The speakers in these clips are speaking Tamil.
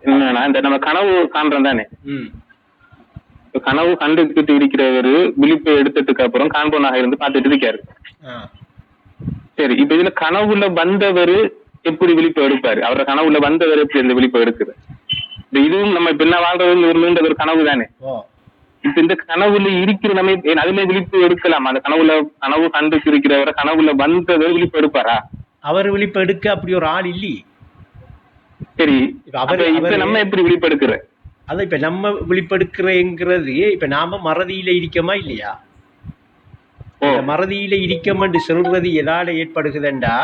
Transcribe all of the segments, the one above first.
என்னன்னா இந்த நம்ம கனவு காண்றோம் தானே, கனவு கண்டுகிட்டு இருக்கிறவரு விழிப்பை எடுத்ததுக்கு அப்புறம் காண்போனாக இருந்து பார்த்துட்டு இருக்காரு. சரி, இப்ப இதுல கனவுல வந்தவரு எப்படி விழிப்பை எடுப்பாரு? அவரோட கனவுல வந்தவர் எப்படி அந்த விழிப்பை எடுக்குது? இதுவும் நம்ம இப்ப என்ன வாழ்றது ஒரு கனவு தானே. இப்ப இந்த கனவுல இருக்கிற நம்ம அதுல விழிப்பு எடுக்கலாம். அந்த கனவு கண்டுக்கு இருக்கிறவரை கனவுல வந்தவர் விழிப்பு எடுப்பாரா? அவர் விழிப்பு எடுக்க அப்படி ஒரு ஆள் இல்லையே. சரி, இப்ப நம்ம எப்படி விழிப்பு எடுக்கிற? அதான் இப்ப நம்ம விழிப்பெடுக்கிறேங்கிறது இப்ப நாம மறதியில இருக்கமா இல்லையா? மறதியில இருக்கமென்று சொல்றது எதால ஏற்படுகுதுண்டா,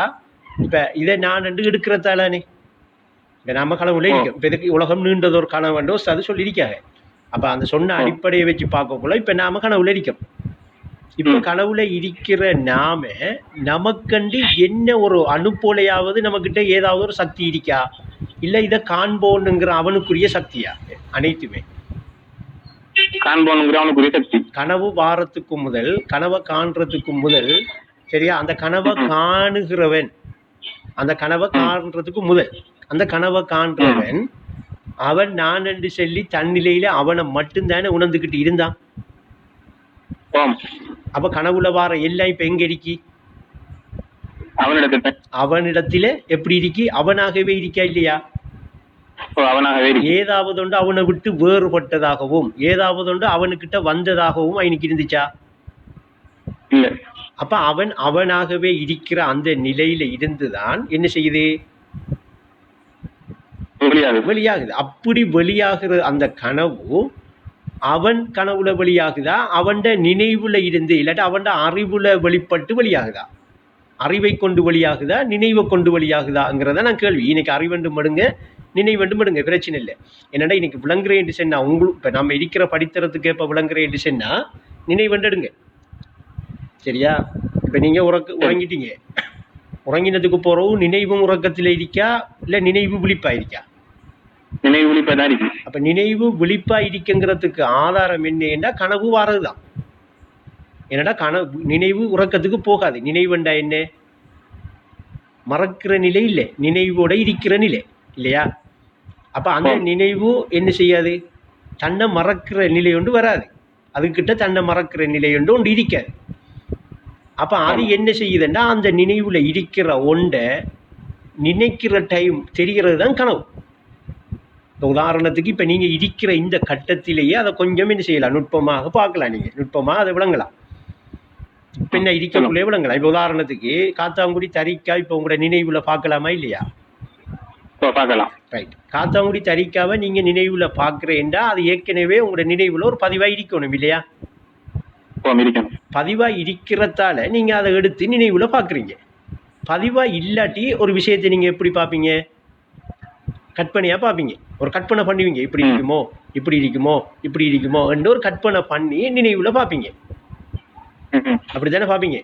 இப்ப இதை நான் எடுக்கிறதாலே இப்ப நம்ம கனவுல இருக்கோம். இப்ப இதுக்கு உலகம் நீண்டது ஒரு கனவுண்டோ அது சொல்லியிருக்காங்க. அப்ப அந்த சொன்ன அடிப்படையை வச்சு பார்க்கக்குள்ள இப்ப நாம கனவுல இருக்கோம். இப்ப கனவுல இருக்கிற நாம நமக்கண்டு என்ன ஒரு அணுப்போலையாவது நமக்கிட்ட ஏதாவது ஒரு சக்தி இருக்கா, இல்ல இதை காண்போனுங்கிற அவனுக்குரிய சக்தியா? அனைத்துமே கனவு வாரத்துக்கு முதல் கனவை காண்றதுக்கு முதல், சரியா? அந்த கனவை காணுகிறவன், அந்த கனவை காண்றதுக்கு முதல் அந்த கனவை காண்றவன் அவன் நான் என்று சொல்லி தன்னிலையில அவனை மட்டும்தானே உணர்ந்துகிட்டு இருந்தான். அப்ப கனவுல வார எல்லாம் இப்ப எங்க இருக்கி? அவனிடத்தில எப்படி இருக்கி? அவனாகவே இருக்கா இல்லையா? ஏதாவது ஒன்று அவனை விட்டு வேறுபட்டதாகவும் ஏதாவது ஒன்று அவனுக்கிட்ட வந்ததாகவும் அவனுக்கு இருந்துச்சா? அப்ப அவன் அவனாகவே இருக்கிற அந்த நிலையில இருந்துதான் என்ன செய்யுது? வெளியாகுது. அப்படி வெளியாகிற அந்த கனவு அவன் கனவுல வெளியாகுதா, அவன் நினைவுல இருந்து, இல்லாட்டி அவன் அறிவுல வெளிப்பட்டு வெளியாகுதா? அறிவை கொண்டு வெளியாகுதா, நினைவை கொண்டு வெளியாகுதாங்கிறத நான் கேள்வி. இன்னைக்கு அறிவண்டு மடுங்க, நினைவண்டு மடுங்க, பிரச்சனை இல்லை. என்னடா இன்னைக்கு விளங்குறேன் என்று சொன்னா உங்களுக்கு இப்ப நம்ம இருக்கிற படித்தரத்துக்கு எப்ப விளங்குறேன் என்று சொன்னா நினைவண்டு எடுங்க, சரியா? இப்ப நீங்க உறங்கிட்டீங்க, உறங்கினதுக்கு போறவும் நினைவும் உறக்கத்துல இருக்கா, இல்ல நினைவு விழிப்பா இருக்கா? நினைவு விழிப்பா தான் இருக்கு. அப்ப நினைவு விழிப்பா இருக்குங்கிறதுக்கு ஆதாரம் என்னன்னா கனவு வாரதுதான். என்னடா கனவு நினைவு உறக்கத்துக்கு போகாது. நினைவுண்டா என்ன? மறக்கிற நிலை இல்லை, நினைவோட இருக்கிற நிலை இல்லையா? அப்ப அந்த நினைவு என்ன செய்யாது? தன்னை மறக்கிற நிலை ஒன்று வராது, அதுக்கிட்ட தன்னை மறக்கிற நிலை ஒன்று இருக்காது. அப்ப அது என்ன செய்யுதுன்னா அந்த நினைவுல இருக்கிற ஒன்றை நினைக்கிற டைம் தெரிகிறது தான் கனவு. உதாரணத்துக்கு இப்ப நீங்க இருக்கிற இந்த கட்டத்திலேயே அதை கொஞ்சம் என்ன செய்யலாம், நுட்பமாக பார்க்கலாம். நீங்க நுட்பமாக அதை விளங்கலாம். இப்ப என்ன இருக்கக்குள்ளே விளங்கலாம். இப்ப உதாரணத்துக்கு காத்தாங்குடி தரிக்கா இப்ப உங்களோட நினைவுல பார்க்கலாமா இல்லையா? பார்க்கலாம். ரைட். காத்தாங்குடி தரிக்காவை நீங்க நினைவுல பார்க்கிறேன்டா அது ஏற்கனவே உங்களோட நினைவுல ஒரு பதிவா இருக்கணும் இல்லையா? பதிவா இருக்கிறதால நீங்க அதை எடுத்து நினைவுல பாக்குறீங்க. பதிவா இல்லாட்டி ஒரு விஷயத்தை நீங்க எப்படி பார்ப்பீங்க? கற்பனையா பார்ப்பீங்க. ஒரு கற்பனை பண்ணுவீங்க, இப்படி இருக்குமோ இப்படி இருக்குமோ இப்படி இருக்குமோ என்று ஒரு கற்பனை பண்ணி நினைவுல பார்ப்பீங்க. அப்படித்தானே பார்ப்பீங்க?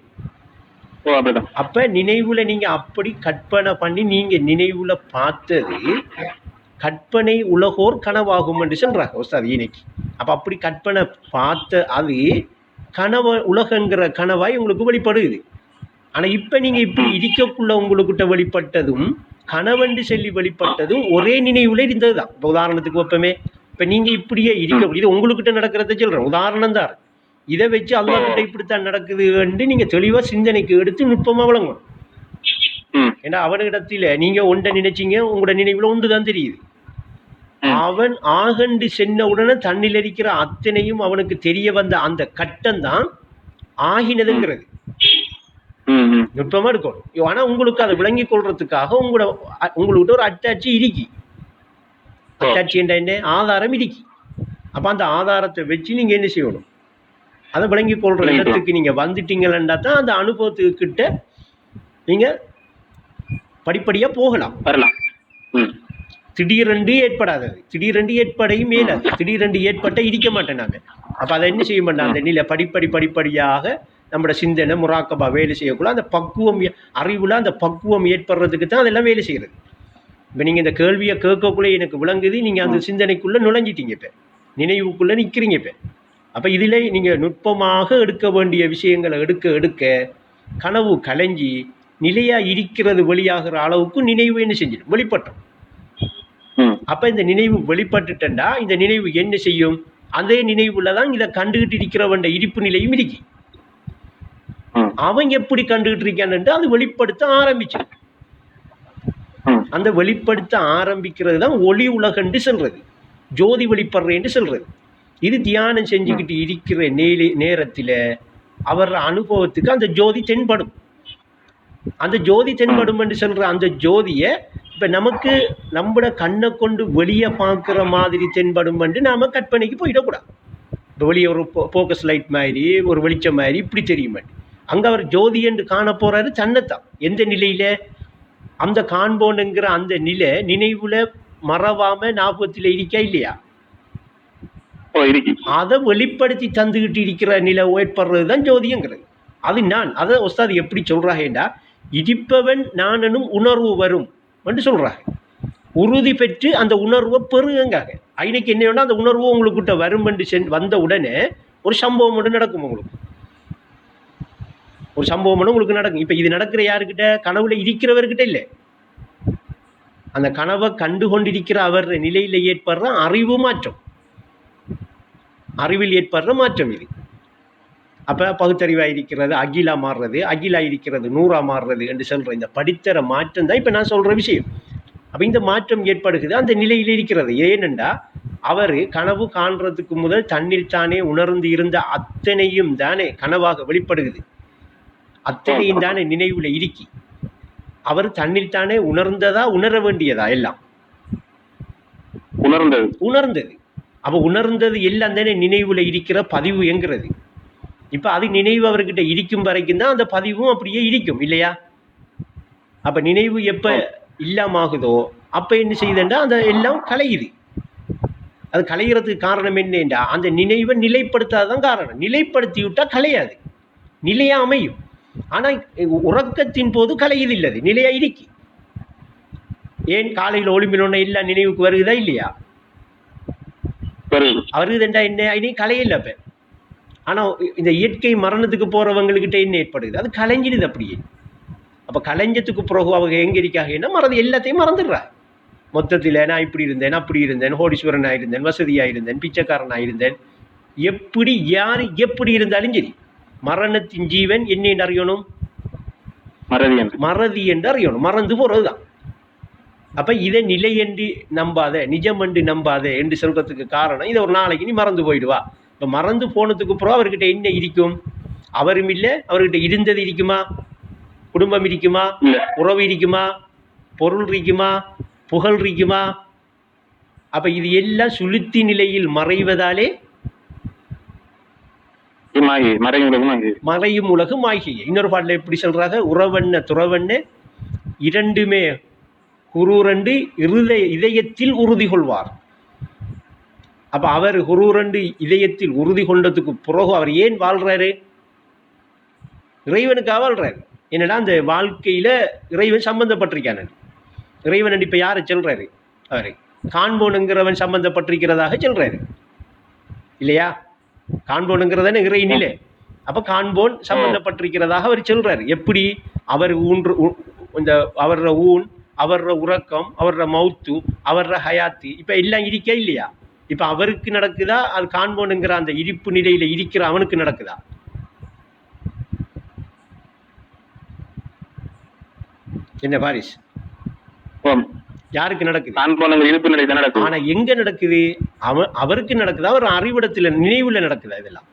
அப்ப நினைவுல நீங்க அப்படி கற்பனை பண்ணி நீங்க நினைவுல பார்த்தது கற்பனை உலகோர் கனவாகும் என்று சொல்றாங்க உஸ்தாத் இன்னைக்கு. அப்ப அப்படி கற்பனை பார்த்த அது கனவு உலகங்கிற கனவாய் உங்களுக்கு வெளிப்படுது. ஆனா இப்ப நீங்க இப்படி இருக்கக்குள்ள உங்களுக்கிட்ட வெளிப்பட்டதும் கனவென்று சொல்லி வெளிப்பட்டதும் ஒரே நினைவுல இருந்ததுதான். இப்ப உதாரணத்துக்கு எப்பவுமே இப்ப நீங்க இப்படியே இருக்க, இது உங்களுக்கிட்ட நடக்கிறத சொல்றேன், உதாரணம் தான். இதை வச்சு அல்லாஹ் கிட்ட இப்படித்தான் நடக்குதுன்னு நீங்க தெளிவா சிந்தனைக்கு எடுத்து நுட்பமா விளங்கணும். ஏன்னா அவனிடத்துல நீங்க ஒன்றை நினைச்சீங்க, உங்களோட நினைவுல ஒன்றுதான் தெரியுது. அவன் ஆகண்டு சென்ன உடனே தண்ணில் இருக்கிற அத்தனையும் அவனுக்கு தெரிய வந்த அந்த கட்டம் தான் ஆகினதுங்கிறது. நுட்பமா இருக்கணும். ஆனா உங்களுக்கு அதை விளங்கி கொள்றதுக்காக உங்கள்கிட்ட ஒரு அட்டாட்சி இருக்கி. அட்டாட்சி என்ன? ஆதாரம் இருக்கி. அப்ப அந்த ஆதாரத்தை வச்சு நீங்க என்ன செய்யணும்? அதை விளங்கி கொள்ற இடத்துக்கு நீங்க வந்துட்டீங்கன்னா தான் அந்த அனுபவத்துக்கிட்ட நீங்க படிப்படியா போகலாம், வரலாம். திடீரென்று ஏற்படாதது, திடீரென்று ஏற்படையும் மேலாது, திடீரென்று ஏற்பட்ட இடிக்க மாட்டேன் நாம. அப்ப அதை என்ன செய்ய மாட்டேன், அந்த நிலை படிப்படியாக நம்மளோட சிந்தனை முராக்கபா வேலை செய்யக்குள்ள அந்த பக்குவம் அறிவுல அந்த பக்குவம் ஏற்படுறதுக்கு தான் அதெல்லாம் வேலை செய்யறது. இப்ப நீங்க இந்த கேள்வியை கேட்கக்குள்ள எனக்கு விளங்குது, நீங்க அந்த சிந்தனைக்குள்ள நுழைஞ்சிட்டீங்க, இப்ப நினைவுக்குள்ள நிக்கிறீங்க. இப்ப அப்ப இதுல நீங்க நுட்பமாக எடுக்க வேண்டிய விஷயங்களை எடுக்க கனவு கலைஞ்சி நிலையா இருக்கிறது வெளியாகிற அளவுக்கு நினைவு என்ன செஞ்சிடும், வெளிப்பட்டோம். அப்ப இந்த நினைவு வெளிப்பட்டுட்டா இந்த நினைவு என்ன செய்யும்? அதே நினைவுலதான் இதை கண்டுகிட்டு இருக்கிறவன் இருப்பு நிலையும் இருக்கு. அவன் எப்படி கண்டுகிட்டு இருக்கான்னு அது வெளிப்படுத்த ஆரம்பிச்சு. அந்த வெளிப்படுத்த ஆரம்பிக்கிறது தான் ஒளி உலகன்று சொல்றது, ஜோதி வெளிப்படுறேன்னு சொல்றது. இது தியானம் செஞ்சுக்கிட்டு இருக்கிற நேரத்தில் அவர் அனுபவத்துக்கு அந்த ஜோதி தென்படும். அந்த ஜோதி தென்படும் என்று சொல்ற அந்த ஜோதியை இப்ப நமக்கு நம்மளோட கண்ணை கொண்டு வெளியே பார்க்குற மாதிரி தென்படும் என்று நாம கற்பனைக்கு போயிடக்கூடாது. இப்போ வெளியே ஒரு ஃபோக்கஸ் லைட் மாதிரி ஒரு வெளிச்சம் மாதிரி இப்படி தெரியுமே. அங்கே அவர் ஜோதி என்று காண போறாரு தன்னைத்தான். எந்த நிலையில? அந்த காண்போனுங்கிற அந்த நிலை நினைவுல மறவாம ஞாபகத்தில் இருக்கா இல்லையா? அதை வெளிப்படுத்தி தந்துகிட்டு இருக்கிற நிலை ஏற்படுறது தான் ஜோதிங்கிறது. அது நான் அதை ஒஸ்தாது எப்படி சொல்றாங்கடா, இடிப்பவன் நானும் உணர்வு வரும் என்று சொல்றாங்க. உறுதி பெற்று அந்த உணர்வை பெறுங்காக. ஐனைக்கு என்ன வேணா அந்த உணர்வு உங்களுக்கிட்ட வரும் என்று வந்த உடனே ஒரு சம்பவம் ஒன்று நடக்கும். உங்களுக்கு ஒரு சம்பவம் ஒன்று உங்களுக்கு நடக்கும். இப்போ இது நடக்கிற யாருக்கிட்ட? கனவுல இருக்கிறவர்கிட்ட இல்லை. அந்த கனவை கண்டு கொண்டிருக்கிற அவர் நிலையில் ஏற்படுற அறிவு மாற்றம், அறிவில் ஏற்படுற மாற்றம் இது. அப்போ பகுத்தறிவாக இருக்கிறது அகிலா மாறுறது, அகிலா இருக்கிறது நூறா மாறுறது என்று சொல்கிற இந்த படித்தர மாற்றம் தான் இப்போ நான் சொல்கிற விஷயம். அப்போ இந்த மாற்றம் ஏற்படுகிறது அந்த நிலையில் இருக்கிறது. ஏனென்றா அவர் கனவு காண்றதுக்கு முதல் தன்னில் தானே உணர்ந்து இருந்த அத்தனையும் தானே கனவாக வெளிப்படுகிறது. அத்தனையும் தானே நினைவுல இருக்கி. அவர் தன்னில் தானே உணர்ந்ததா உணர வேண்டியதா? எல்லாம் உணர்ந்தது. அப்போ உணர்ந்தது எல்லாம் தானே நினைவுல இருக்கிற பதிவு என்கிறது. இப்போ அது நினைவு அவர்கிட்ட இருக்கும் வரைக்கும் தான் அந்த பதிவும் அப்படியே இருக்கும் இல்லையா? அப்போ நினைவு எப்போ இல்லாமகுதோ அப்போ என்ன செய்யுதுண்டா அந்த எல்லாம் கலையுது. அது கலைகிறதுக்கு காரணம் என்னண்டா அந்த நினைவை நிலைப்படுத்தாதான் காரணம். நிலைப்படுத்தி விட்டா கலையாது, நிலையா அமையும். ஆனால் உறக்கத்தின் போது கலையுது இல்லது, நிலையா இருக்கி. ஏன் காலையில் ஒளிம்பினோன்னு எல்லாம் நினைவுக்கு வருகுதா இல்லையா? வருகுதுண்டா என்ன இனி கலையில்லை. அப்போ ஆனால் இந்த இயற்கை மரணத்துக்கு போகிறவங்கக்கிட்ட என்ன ஏற்படுது? அது கலைஞ்சிடுது அப்படியே. அப்போ கலைஞ்சத்துக்கு பிறகு அவங்க எங்கே இருக்காங்கன்னா மறந்து எல்லாத்தையும் மறந்துடுறா. மொத்தத்தில் நான் இப்படி இருந்தேன், அப்படி இருந்தேன், கோடீஸ்வரனாக இருந்தேன், வசதியாக இருந்தேன், பிச்சைக்காரனாக இருந்தேன், எப்படி யார் எப்படி இருந்தாலும் சரி மரணத்தின் ஜீவன் என்ன அறியணும்? மறதி என்று அறியணும். மறந்து போகிறது தான். அப்போ இதை நிலை என்று நம்பாத, நிஜம் என்று நம்பாத என்று சொல்கிறதுக்கு காரணம் இதை ஒரு நாளைக்கு நீ மறந்து போயிடுவா. இப்போ மறந்து போனதுக்கு அப்புறம் அவர்கிட்ட என்ன இருக்கும்? அவரும் இல்லை, அவர்கிட்ட இருந்தது இருக்குமா? குடும்பம் இருக்குமா? உறவு இருக்குமா? பொருள் இருக்குமா? புகழ் இருக்குமா? அப்ப இது எல்லாம் சுளுத்தி நிலையில் மறைவதாலே மறையும் உலகம் ஆகிய. இன்னொரு பாட்டில் எப்படி சொல்றாங்க? உறவண்ண துறவண்ண இரண்டுமே குருரண்டு இதயத்தில் உறுதி கொள்வார். அப்ப அவர் குருரண்டு இதயத்தில் உறுதி கொண்டதுக்கு பிறகு அவர் ஏன் வாழ்றாரு? இறைவனுக்காக வாழ்றாரு. என்னடா அந்த வாழ்க்கையில இறைவன் சம்பந்தப்பட்டிருக்கான. இறைவன் இப்ப யாரை சொல்றாரு? அவரு காண்போனுங்கிறவன் சம்பந்தப்பட்டிருக்கிறதாக சொல்றாரு இல்லையா? காண்போனுங்கிறதான இறை நிலை. அப்ப காண்போன் சம்பந்தப்பட்டிருக்கிறதாக அவர் சொல்றாரு. எப்படி? அவர் இந்த அவர ஊன், அவர உறக்கம், அவர மௌத்து, அவர ஹயாத்து இப்ப எல்லாம் இருக்கா இல்லையா? இப்ப அவருக்கு நடக்குதா? அது காண்போனுங்கிற அந்த இருப்பு நிலையில இருக்கிற அவனுக்கு நடக்குதா? என்ன பாரிஸ்? யாருக்கு நடக்குது? ஆனா எங்க நடக்குது? அவருக்கு நடக்குதா? அவர் அறிவிடத்துல நினைவுல நடக்குதா? இதெல்லாம்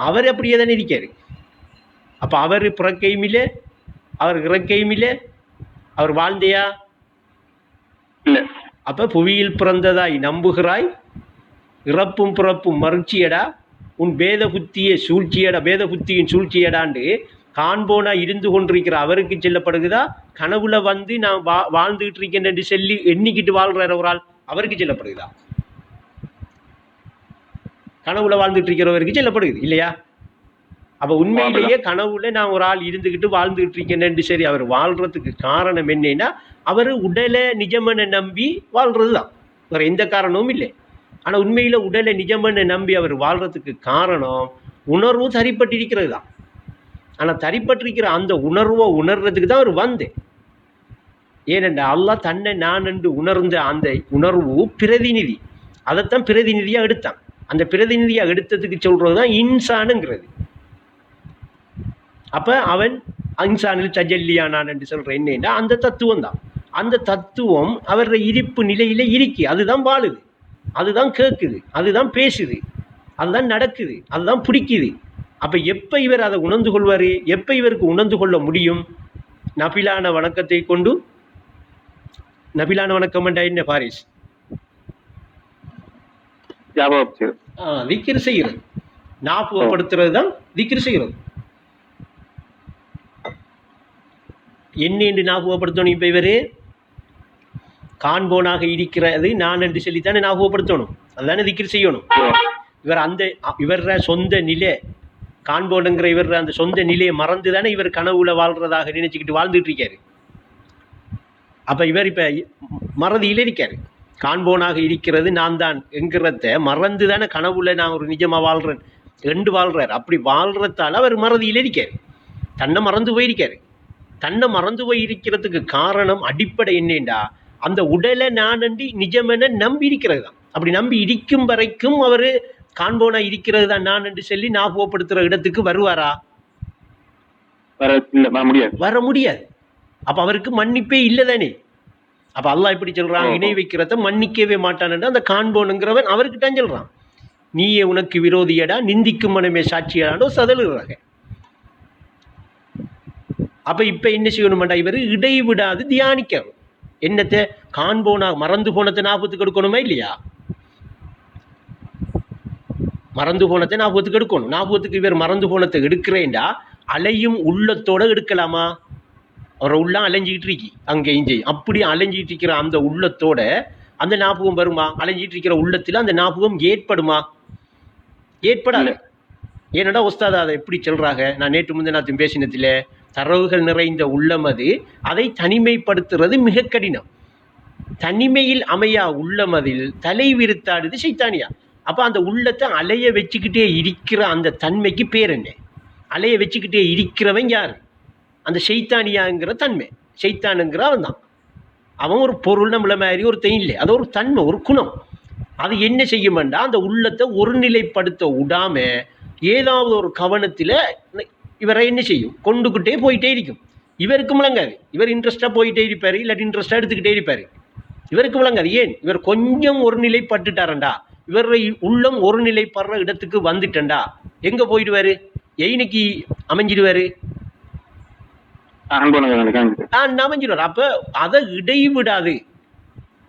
அவர் அப்படியே தானே இருக்காரு. அப்ப அவர் பிறக்கையும் இல்லை, அவர் இறக்கையும் இல்லை, அவர் வாழ்ந்தையா? அப்ப புவியில் பிறந்ததாய் நம்புகிறாய், இறப்பும் பிறப்பும் மறுச்சியடா, உன் பேத புத்திய சூழ்ச்சியடா, பேத புத்தியின் சூழ்ச்சியடாண்டு காண்போனா இருந்து கொண்டிருக்கிற அவருக்கு செல்லப்படுகிறதா? கனவுல வந்து நான் வாழ்ந்துகிட்டு இருக்கேன் என்று சொல்லி எண்ணிக்கிட்டு வாழ்ற ஒரு ஆள் அவருக்கு செல்லப்படுகிறதா? கனவுல வாழ்ந்துட்டு இருக்கிறவருக்கு செல்லப்படுகிறது இல்லையா? அப்ப உண்மையிலேயே கனவுல நான் ஒரு ஆள் இருந்துகிட்டு வாழ்ந்துகிட்டு இருக்கேன் என்று சரி அவர் வாழ்றதுக்கு காரணம் என்னன்னா அவர் உடலை நிஜமென நம்பி வாழ்றதுதான், வேற எந்த காரணமும் இல்லை. ஆனா உண்மையில உடலை நிஜமென நம்பி அவர் வாழ்றதுக்கு காரணம் உணர்வு சரிப்பட்டிருக்கிறது தான். ஆனால் தரிப்பட்டிருக்கிற அந்த உணர்வை உணர்றதுக்கு தான் அவர் வந்தேன். ஏனென்றா அல்லாஹ் தன்னை நான் என்று உணர்ந்த அந்த உணர்வு பிரதிநிதி, அதைத்தான் பிரதிநிதியாக எடுத்தான். அந்த பிரதிநிதியாக எடுத்ததுக்கு சொல்கிறது தான் இன்சானுங்கிறது. அப்போ அவன் இன்சானில் தஜல்லியானான் என்று சொல்கிற என்னன்னா அந்த தத்துவம் தான். அந்த தத்துவம் அவருடைய இருப்பு நிலையில் இருக்கி, அதுதான் வாழுது, அதுதான் கேட்குது, அதுதான் பேசுது, அதுதான் நடக்குது, அதுதான் பிடிக்குது. அப்போ எப்போ இவர் அதை உணர்ந்து கொள்வார்? எப்போ இவருக்கு உணர்ந்து கொள்ள முடியும்? நபிலான வணக்கத்தை கொண்டு. நபிலான வணக்கம் என்றா என்ன பாரிஸ்? திக்ர் செய்கிறது, ஞாபகப்படுத்துறது தான் திக்ர் செய்கிறது. என்ன என்று ஞாபகப்படுத்தணும்? இப்போ இவர் காண்போனாக இருக்கிறது நான் என்று சொல்லித்தானே ஞாபகப்படுத்தணும், அதுதானே திக்ர் செய்யணும். இவர சொந்த நிலை காண்போனுங்கிற இவர் அந்த சொந்த நிலையை மறந்து தானே இவர் கனவுல வாழ்றதாக நினைச்சுக்கிட்டு வாழ்ந்துட்டு இருக்காரு. அப்போ இவர் இப்போ மறதியில் இருக்காரு. காண்போனாக இருக்கிறது நான் தான் என்கிறத மறந்து தானே கனவுல நான் ஒரு நிஜமாக வாழ்கிறேன் என்று வாழ்கிறார். அப்படி வாழ்கிறதால அவர் மறதியில் இருக்கார், தன்னை மறந்து போயிருக்காரு. தன்னை மறந்து போய் இருக்கிறதுக்கு காரணம் அடிப்படை என்னண்டா அந்த உடலை நான் அண்டி நிஜமென நம்பி இருக்கிறது தான். அப்படி நம்பி இருக்கும் வரைக்கும் அவர் காண்போனா இருக்கிறது தான் நான் என்று சொல்லி ஞாபகப்படுத்துகிற இடத்துக்கு வருவாரா? வர முடியாது. அப்போ அவருக்கு மன்னிப்பே இல்லை தானே. அப்போ அல்லாஹ் எப்படி சொல்கிறான்? இணை வைக்கிறத மன்னிக்கவே மாட்டான். அந்த காண்போனுங்கிறவன் அவருக்கு தான் சொல்கிறான், நீயே உனக்கு விரோதியடா, நிந்திக்கும் மனமே சாட்சியடானோ சதழுகிறாங்க. அப்போ இப்போ என்ன செய்யணுமாண்டா? இவர் இடைவிடாது தியானிக்கணும். என்னத்தை? காண்போனா மறந்து போனதை ஞாபகத்துக்கு எடுக்கணுமா இல்லையா? மறந்து போனதை ஞாபகத்துக்கு எடுக்கணும். ஞாபகத்துக்கு இவர் மறந்து போனதை எடுக்கிறேன்டா அலையும் உள்ளத்தோடு எடுக்கலாமா? அவரை உள்ளம் அலைஞ்சிக்கிட்டு இருக்கி அங்கே இங்கே அப்படி அலைஞ்சிட்டு இருக்கிற அந்த உள்ளத்தோட அந்த ஞாபகம் வருமா? அலைஞ்சிட்டு இருக்கிற உள்ளத்தில் அந்த ஞாபகம் ஏற்படுமா? ஏற்படாது. ஏன்னடா உஸ்தாத் அதை எப்படி சொல்கிறாங்க? நான் நேற்று முந்தின பேசினத்தில் தரவுகள் நிறைந்த உள்ளம் அது, அதை தனிமைப்படுத்துறது மிக கடினம். தனிமையில் அமையா உள்ளம் அதில் தலை விரித்தாடுது சைத்தானியா. அப்போ அந்த உள்ளத்தை அலைய வச்சுக்கிட்டே இருக்கிற அந்த தன்மைக்கு பேர் என்ன? அலைய வச்சுக்கிட்டே இருக்கிறவன் யார்? அந்த சைத்தானியாங்கிற தன்மை. சைத்தானுங்கிற அவன் தான். அவன் ஒரு பொருள் நம்மள மாதிரி ஒரு இல்லை, அது ஒரு தன்மை, ஒரு குணம். அது என்ன செய்யுமெண்டா அந்த உள்ளத்தை ஒருநிலைப்படுத்த விடாம ஏதாவது ஒரு கவனத்தில் இவரை என்ன செய்யும்? கொண்டுக்கிட்டே போயிட்டே இருக்கும். இவருக்கு விளங்காது. இவர் இன்ட்ரெஸ்டாக போயிட்டே இருப்பார், இல்லாட்டி இன்ட்ரெஸ்டாக எடுத்துக்கிட்டே இருப்பார். இவருக்கு விளங்காது. ஏன்? இவர் கொஞ்சம் ஒரு நிலைப்பட்டுட்டாரண்டா, இவருடைய உள்ளம் ஒரு நிலைப்படுற இடத்துக்கு வந்துட்டண்டா எங்கே போயிடுவார்? எயினுக்கு அமைஞ்சிடுவார், அமைஞ்சிடுவார். அப்போ அதை இடைவிடாது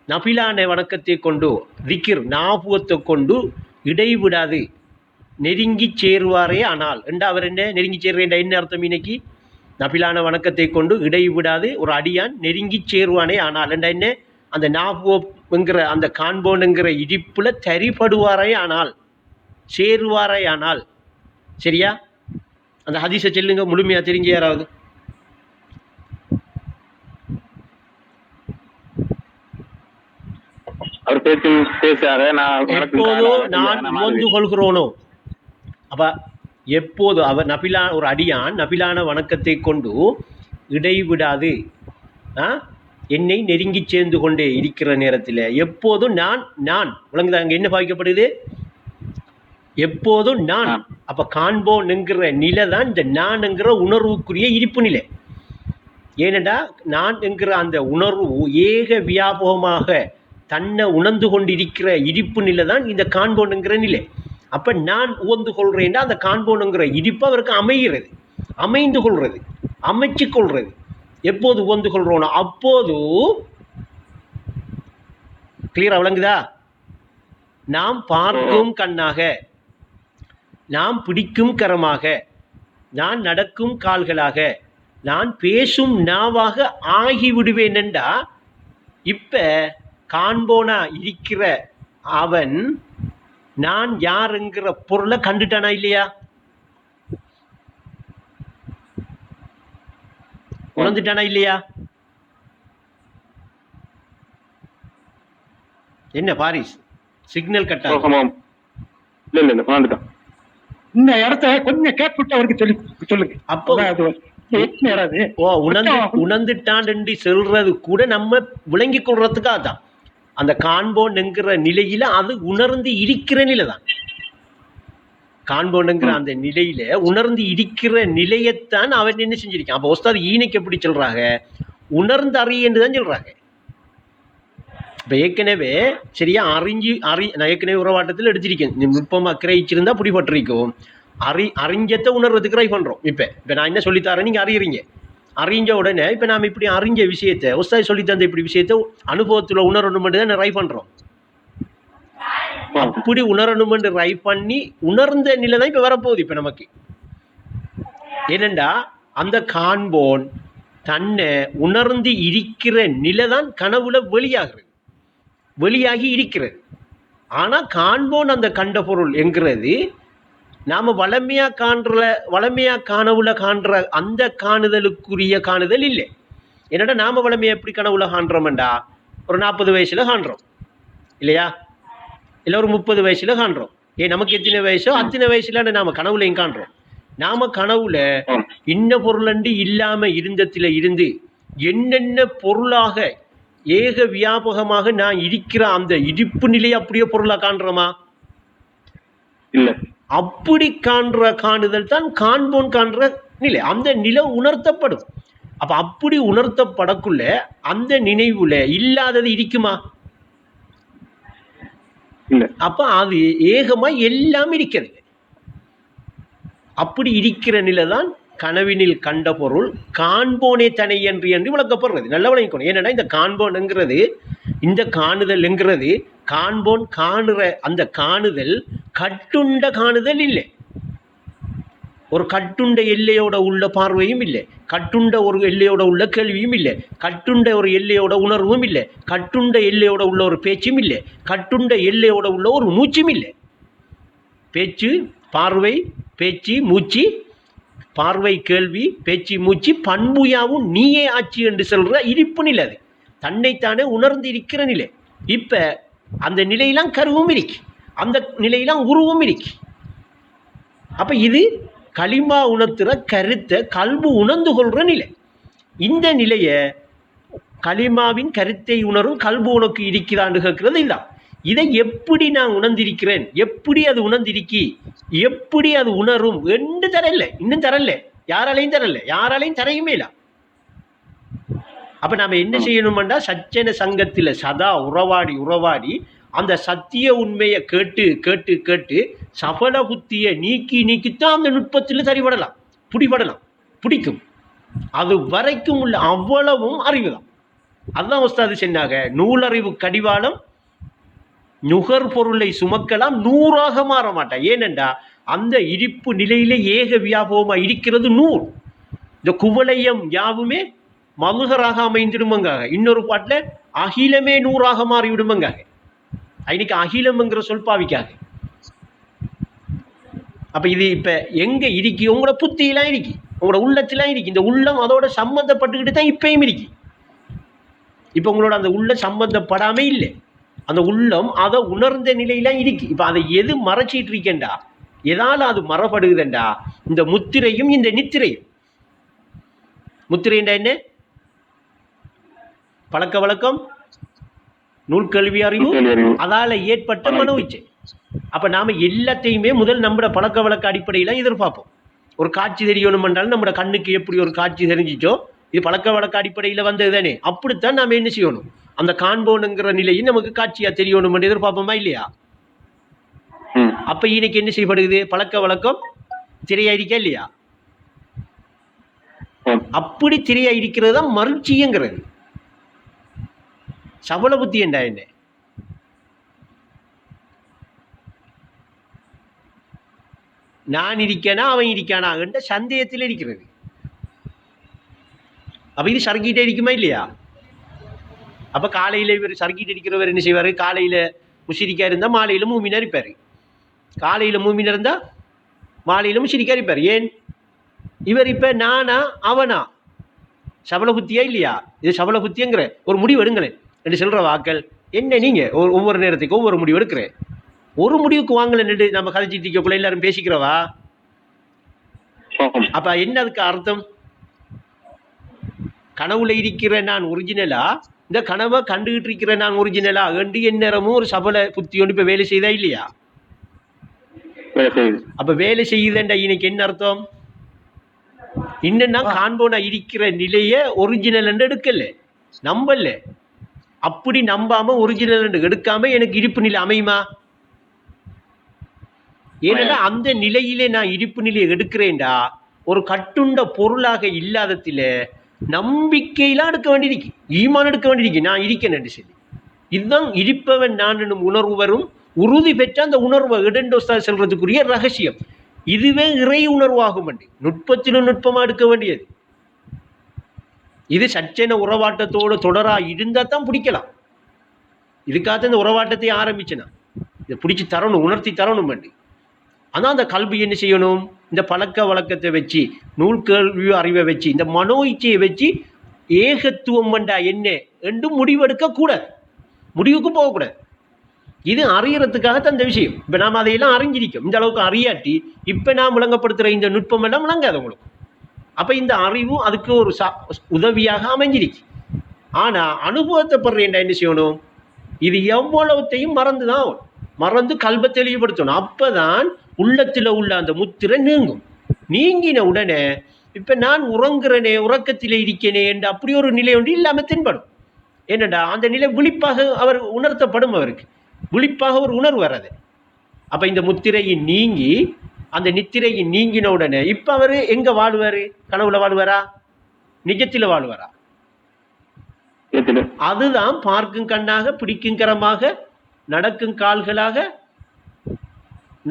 நபிலான வணக்கத்தை கொண்டு திக்ர் ஞாபகத்தை கொண்டு இடைவிடாது நெருங்கி சேருவாரே. ஆனால் என்றா அவர் என்ன நெருங்கி சேர்றேன்டா என்ன அர்த்தம்? இன்னைக்கு நபிலான வணக்கத்தை கொண்டு இடைவிடாது ஒரு அடியான் நெருங்கி சேருவானே. ஆனால் என்றா என்ன? அந்த ஞாபகங்கிற அந்த காண்போனுங்கிற இடிப்புல தரிபடுவாரே ஆனால், சேருவாரே ஆனால். சரியா? அந்த ஹதீஸை சொல்லுங்க, முழுமையா தெரிஞ்சு யாராவது. எப்போதோ நான் உணர்ந்து கொள்கிறோனோ, அப்ப எப்போது அவர் ஒரு அடியான் நபிலான வணக்கத்தை கொண்டு இடைவிடாது என்னை நெருங்கி சேர்ந்து கொண்டே இருக்கிற நேரத்தில் எப்போதும் நான் விளங்குதா? அங்கே என்ன பாதிக்கப்படுது? எப்போதும் நான். அப்போ காண்போன்ங்கிற நிலை தான் இந்த நான்ங்கிற உணர்வுக்குரிய இருப்பு நிலை. ஏனென்றா நான் என்கிற அந்த உணர்வு ஏக வியாபகமாக தன்னை உணர்ந்து கொண்டிருக்கிற இருப்பு நிலை தான் இந்த காண்போனுங்கிற நிலை. அப்போ நான் உவந்து கொள்கிறேன்டா அந்த காண்போனுங்கிற இடிப்பு அவருக்கு அமைகிறது, அமைந்து கொள்வது, அமைச்சு கொள்வது. எப்போது உவந்து கொள்கிறோனோ அப்போது கிளியரா விளங்குதா? நாம் பார்க்கும் கண்ணாக, நாம் பிடிக்கும் கரமாக, நான் நடக்கும் கால்களாக, நான் பேசும் நாவாக ஆகிவிடுவேன் என்றா இப்ப காண்போனா இருக்கிற அவன் நான் யாருங்கிற பொருளை கண்டுட்டானா இல்லையா? உணர்ந்துட்டானா இல்லையா? என்ன பாரிஸ் சிக்னல் கட் ஆகும்? இந்த இடத்த கொஞ்சம் கேட்பிட்டு அவருக்கு சொல்லுங்க. அப்போ உணர்ந்துட்டான் என்று சொல்றது கூட நம்ம விளங்கி கொள்றதுக்காக தான். அந்த காண்போன் என்கிற நிலையில அது உணர்ந்து இருக்கிற நிலை தான். காண்போன்ங்கிற அந்த நிலையில உணர்ந்து இருக்கிற நிலையத்தான் அவன் என்ன செஞ்சிருக்கான். அப்ப உஸ்தாத் ஈனைக்கு எப்படி சொல்றாங்க, உணர்ந்து அறிய என்றுதான் சொல்றாங்க. இப்ப ஏற்கனவே சரியா நான் ஏற்கனவே உறவாட்டத்தில் எடுத்திருக்கேன். நுட்பமா கிரகிச்சிருந்தா பிடிபட்டிருக்கும். அறிஞ்சத்தை உணர்றதுக்கு ட்ரை பண்றோம். இப்ப நான் என்ன சொல்லித்தரேன், நீங்க அறியறீங்க. அறிஞ்ச உடனே இப்ப நாம இப்படி அறிஞ்ச விஷயத்தை உஸ்தாத் சொல்லி தந்த இப்படி விஷயத்தை அனுபவத்துல உணரணும் தான் ட்ரை பண்றோம். அப்படி உணரணும் என்று ட்ரை பண்ணி உணர்ந்த நிலை தான் இப்ப வரப்போகுது. இப்ப நமக்கு ஏனெண்டா அந்த காண்போன் தன்னை உணர்ந்து இருக்கிற நிலை தான் கனவுல வெளியாகி இருக்கிறது. ஆனா காண்போன் அந்த கண்ட பொருள் என்கிறது நாம வளமையா கனவுல காண்ற அந்த காணுதலுக்குரிய காணுதல் இல்லை. என்னடா நாம வளமையா எப்படி கனவுல காண்றோம்டா, ஒரு 40 வயசுல காண்றோம் இல்லையா, இல்லை ஒரு 30 வயசுல காண்றோம். நமக்கு எத்தனை வயசோ அத்தனை வயசுல நாம கனவுலையும் காண்றோம். நாம கனவுல இன்ன பொருளண்டு இல்லாம இருந்ததுல இருந்து என்னென்ன பொருளாக ஏக வியாபகமாக நான் இருக்கிற அந்த இடிப்பு நிலையை அப்படியே பொருளா காண்றோமா? இல்ல. அப்படி காணுதல் தான் காண்போன் காண்ற நிலை. அந்த நிலை உணர்த்தப்படும். அப்ப அப்படி உணர்த்தப்படக்குள்ள அந்த நினைவுல இல்லாதது இருக்குமா? அப்ப அது ஏகமா எல்லாம் இருக்கிறது. அப்படி இருக்கிற நிலை தான் கனவினில் கண்ட பொருள் காண்போனே தனை என்று விளக்கப்படுறது. நல்ல விளங்கிக்கணும். ஏன்னா இந்த காண்போன்ங்கிறது, இந்த காணுதல் என்கிறது காண்போன் காணுற அந்த காணுதல் கட்டுண்ட காணுதல் இல்லை. ஒரு கட்டுண்ட எல்லையோட உள்ள பார்வையும் இல்லை, கட்டுண்ட ஒரு எல்லையோட உள்ள கேள்வியும் இல்லை, கட்டுண்ட ஒரு எல்லையோட உணர்வும் இல்லை, கட்டுண்ட எல்லையோட உள்ள ஒரு பேச்சும் இல்லை, கட்டுண்ட எல்லையோட உள்ள ஒரு மூச்சும் இல்லை. பேச்சு பார்வை பேச்சு மூச்சு, பார்வை கேள்வி பேச்சு மூச்சு பண்புயாவும் நீயே ஆட்சி என்று சொல்ற இருப்பு நிலை. அது தன்னைத்தானே உணர்ந்து இருக்கிற நிலை. இப்ப அந்த நிலையெல்லாம் கருவும் இருக்கு, அந்த நிலையெல்லாம் உருவும் இருக்கு. அப்ப இது களிமா உணர்த்துற கருத்தை கல்பு உணர்ந்து கொள்ற நிலை. இந்த நிலைய களிமாவின் கருத்தை உணரும் கல்பு உனக்கு இருக்கிறான்னு கேட்கிறது இதுதான். இதை எப்படி நான் உணர்ந்திருக்கிறேன், எப்படி அது உணர்ந்திருக்கி, எப்படி அது உணரும் என்று தரல, இன்னும் தரல, யாராலையும் தரையுமே இல்லை. அப்ப நாம என்ன செய்யணும்டா, சச்சன சங்கத்துல சதா உறவாடி அந்த சத்திய உண்மையை கேட்டு சபல புத்தியை நீக்கித்தான் அந்த நுட்பத்தில் சரிபடலாம், பிடிக்கும். அது வரைக்கும் உள்ள அவ்வளவும் அறிவுதான். அதுதான் உஸ்தாது சொன்னாங்க, நூலறிவு கடிவாளம் நுகர் பொருளை சுமக்கலாம் 100ஆக மாற மாட்டா. ஏனென்றா அந்த இருப்பு நிலையிலே ஏக வியாபகமா இருக்கிறது நூல். இந்த குவளையம் யாவுமே மதுகராக அமைந்திடுமங்காக. இன்னொரு பாட்டுல அகிலமே 100ஆக மாறி விடுமங்காக. இன்னைக்கு அகிலம்ங்கிற சொல் பாவிக்காக. அப்ப இது இப்ப எங்க இருக்கு, உங்களோட புத்தியெல்லாம் இருக்கு, உங்களோட உள்ளத்திலாம் இருக்கு. இந்த உள்ளம் அதோட சம்பந்தப்பட்டுக்கிட்டு தான் இப்பயும் இருக்கு. இப்ப உங்களோட அந்த உள்ள சம்பந்தப்படாம இல்லை, அந்த உள்ளம் அதை உணர்ந்த நிலையிலாம் இருக்கு. இப்ப அதை எது மறைச்சிட்டு இருக்கேன்டா, எதால அது மறப்படுகுதுண்டா, இந்த முத்திரையும் இந்த நித்திரையும். முத்திரைண்டா என்ன? பழக்க வழக்கம், நூல்கல்வி அறிவு, அதால ஏற்பட்ட மனோ இச்சை. அப்ப நாம எல்லாத்தையுமே முதல் நம்மளோட பழக்க வழக்க அடிப்படையில எதிர்பார்ப்போம். ஒரு காட்சி தெரியணும் என்றாலும் நம்மளோட கண்ணுக்கு எப்படி ஒரு காட்சி தெரிஞ்சிச்சோ, இது பழக்க வழக்க அடிப்படையில் வந்தது தானே. அப்படித்தான் நாம என்ன செய்யணும், அந்த காண்போனுங்கிற நிலையில் நமக்கு காட்சியா தெரியணும் என்று எதிர்பார்ப்போமா இல்லையா? அப்ப இன்னைக்கு என்ன செய்யப்படுது, பழக்க வழக்கம் திரையாயிருக்கா இல்லையா? அப்படி திரையாயிருக்கிறது தான் மறுச்சியங்கிறது. சபல புத்தி என்றா என்ன? நான் இருக்கேனா அவன் இருக்கானா என்ற சந்தேகத்தில் இருக்கிறது. அப்ப இது சர்க்கிட்டே இருக்குமா இல்லையா? அப்ப காலையில இவர் சர்க்கிட் அடிக்கிறவர் என்ன செய்வாரு, காலையில முஷிரிக்கா இருந்தா மாலையில மூமினா இருப்பாரு, காலையில மூமினா இருந்தா மாலையில முஷிரிக்கா இருப்பாரு. ஏன்? இவர் இப்ப நானா அவனா, சபல புத்தியா இல்லையா? இது சபல புத்திங்கிற ஒரு முடிவு எடுங்களேன் என்று சொல்ற வாக்கள் என்ன? நீங்க ஒவ்வொரு நேரத்துக்கு ஒவ்வொரு முடிவு எடுக்கிறேன், ஒரு முடிவுக்கு வாங்கல நின்று நம்ம கதைச்சிட்டு இருக்கக்குள்ள எல்லாரும் பேசிக்கிறவா. அப்ப என்ன அதுக்கு அர்த்தம்? கனவுல இருக்கிற நான் ஒரிஜினலா, இந்த கனவை கண்டுகிட்டு இருக்கிற நான் ஒரிஜினலா என்று எந்நேரமும் ஒரு சபல புத்தி ஒன்று இப்ப வேலை செய்தா இல்லையா? அப்ப வேலை செய்யுதுன்ற இன்னைக்கு என்ன அர்த்தம்? இன்னும் நான் காண்போனா இருக்கிற நிலைய ஒரிஜினல் என்று எடுக்கல, நம்பல. அப்படி நம்பாம ஒரிஜினல் என்று எடுக்காம எனக்கு இருப்பு நிலை அமையுமா? ஏன்னா அந்த நிலையிலே நான் இருப்பு நிலையை எடுக்கிறேன்டா ஒரு கட்டுண்ட பொருளாக இல்லாததில நம்பிக்கையெல்லாம் எடுக்க வேண்டியிருக்கு, ஈமான் எடுக்க வேண்டியிருக்கு. நான் இருக்கேன் என்று சொல்லி இதுதான் இருப்பவன் நான் என்னும் உணர்வு வரும். உறுதி பெற்ற அந்த உணர்வை இடண்டோஸ்தா செல்றதுக்குரிய ரகசியம் இதுவே இறை உணர்வாகும். நுட்பத்திலும் நுட்பமா எடுக்க வேண்டியது இது. சச்சன உறவாட்டத்தோடு தொடரா இருந்தா தான் பிடிக்கலாம். இதுக்காக இந்த உறவாட்டத்தை ஆரம்பிச்சேனா இதை பிடிச்சி தரணும், உணர்த்தி தரணும் பண்ணி. ஆனால் அந்த கல்வி என்ன செய்யணும்? இந்த பழக்க வழக்கத்தை வச்சு, நூல் கேள்வி அறிவை வச்சு, இந்த மனோ இச்சையை வச்சு ஏகத்துவம் வண்டா என்ன என்று முடிவெடுக்க கூடாது, முடிவுக்கு போகக்கூடாது. இது அறியறதுக்காகத்தான் இந்த விஷயம். இப்போ நாம் அதையெல்லாம் அறிஞ்சிருக்கோம். இந்த அளவுக்கு அறியாட்டி இப்போ நான் விளங்கப்படுத்துகிற இந்த நுட்பம் எல்லாம் விளங்காது உங்களுக்கு. அப்போ இந்த அறிவும் அதுக்கு ஒரு உதவியாக அமைஞ்சிருக்கு. ஆனால் அனுபவத்தை படுறேன்டா என்ன செய்யணும்? இது எவ்வளவுத்தையும் மறந்து தான் மறந்து கல்வை தெளிவுபடுத்தணும். அப்போ தான் உள்ளத்தில் உள்ள அந்த முத்திரை நீங்கும். நீங்கின உடனே இப்போ நான் உறங்குறனே, உறக்கத்தில் இருக்கேனே என்று அப்படி ஒரு நிலை ஒன்று இல்லாமல் தென்படும். என்னடா அந்த நிலை விழிப்பாக அவர் உணர்த்தப்படும். அவருக்கு விழிப்பாக ஒரு உணர்வு வராது. அப்போ இந்த முத்திரையை நீங்கி அந்த நித்திரையை நீங்கின உடனே இப்போ அவர் எங்கே வாழ்வார்? கனவுல வாழ்வாரா, நிஜத்தில் வாழ்வாரா? அதுதான் பார்க்கும் கண்ணாக, பிடிக்கும் கரமாக, நடக்கும் கால்களாக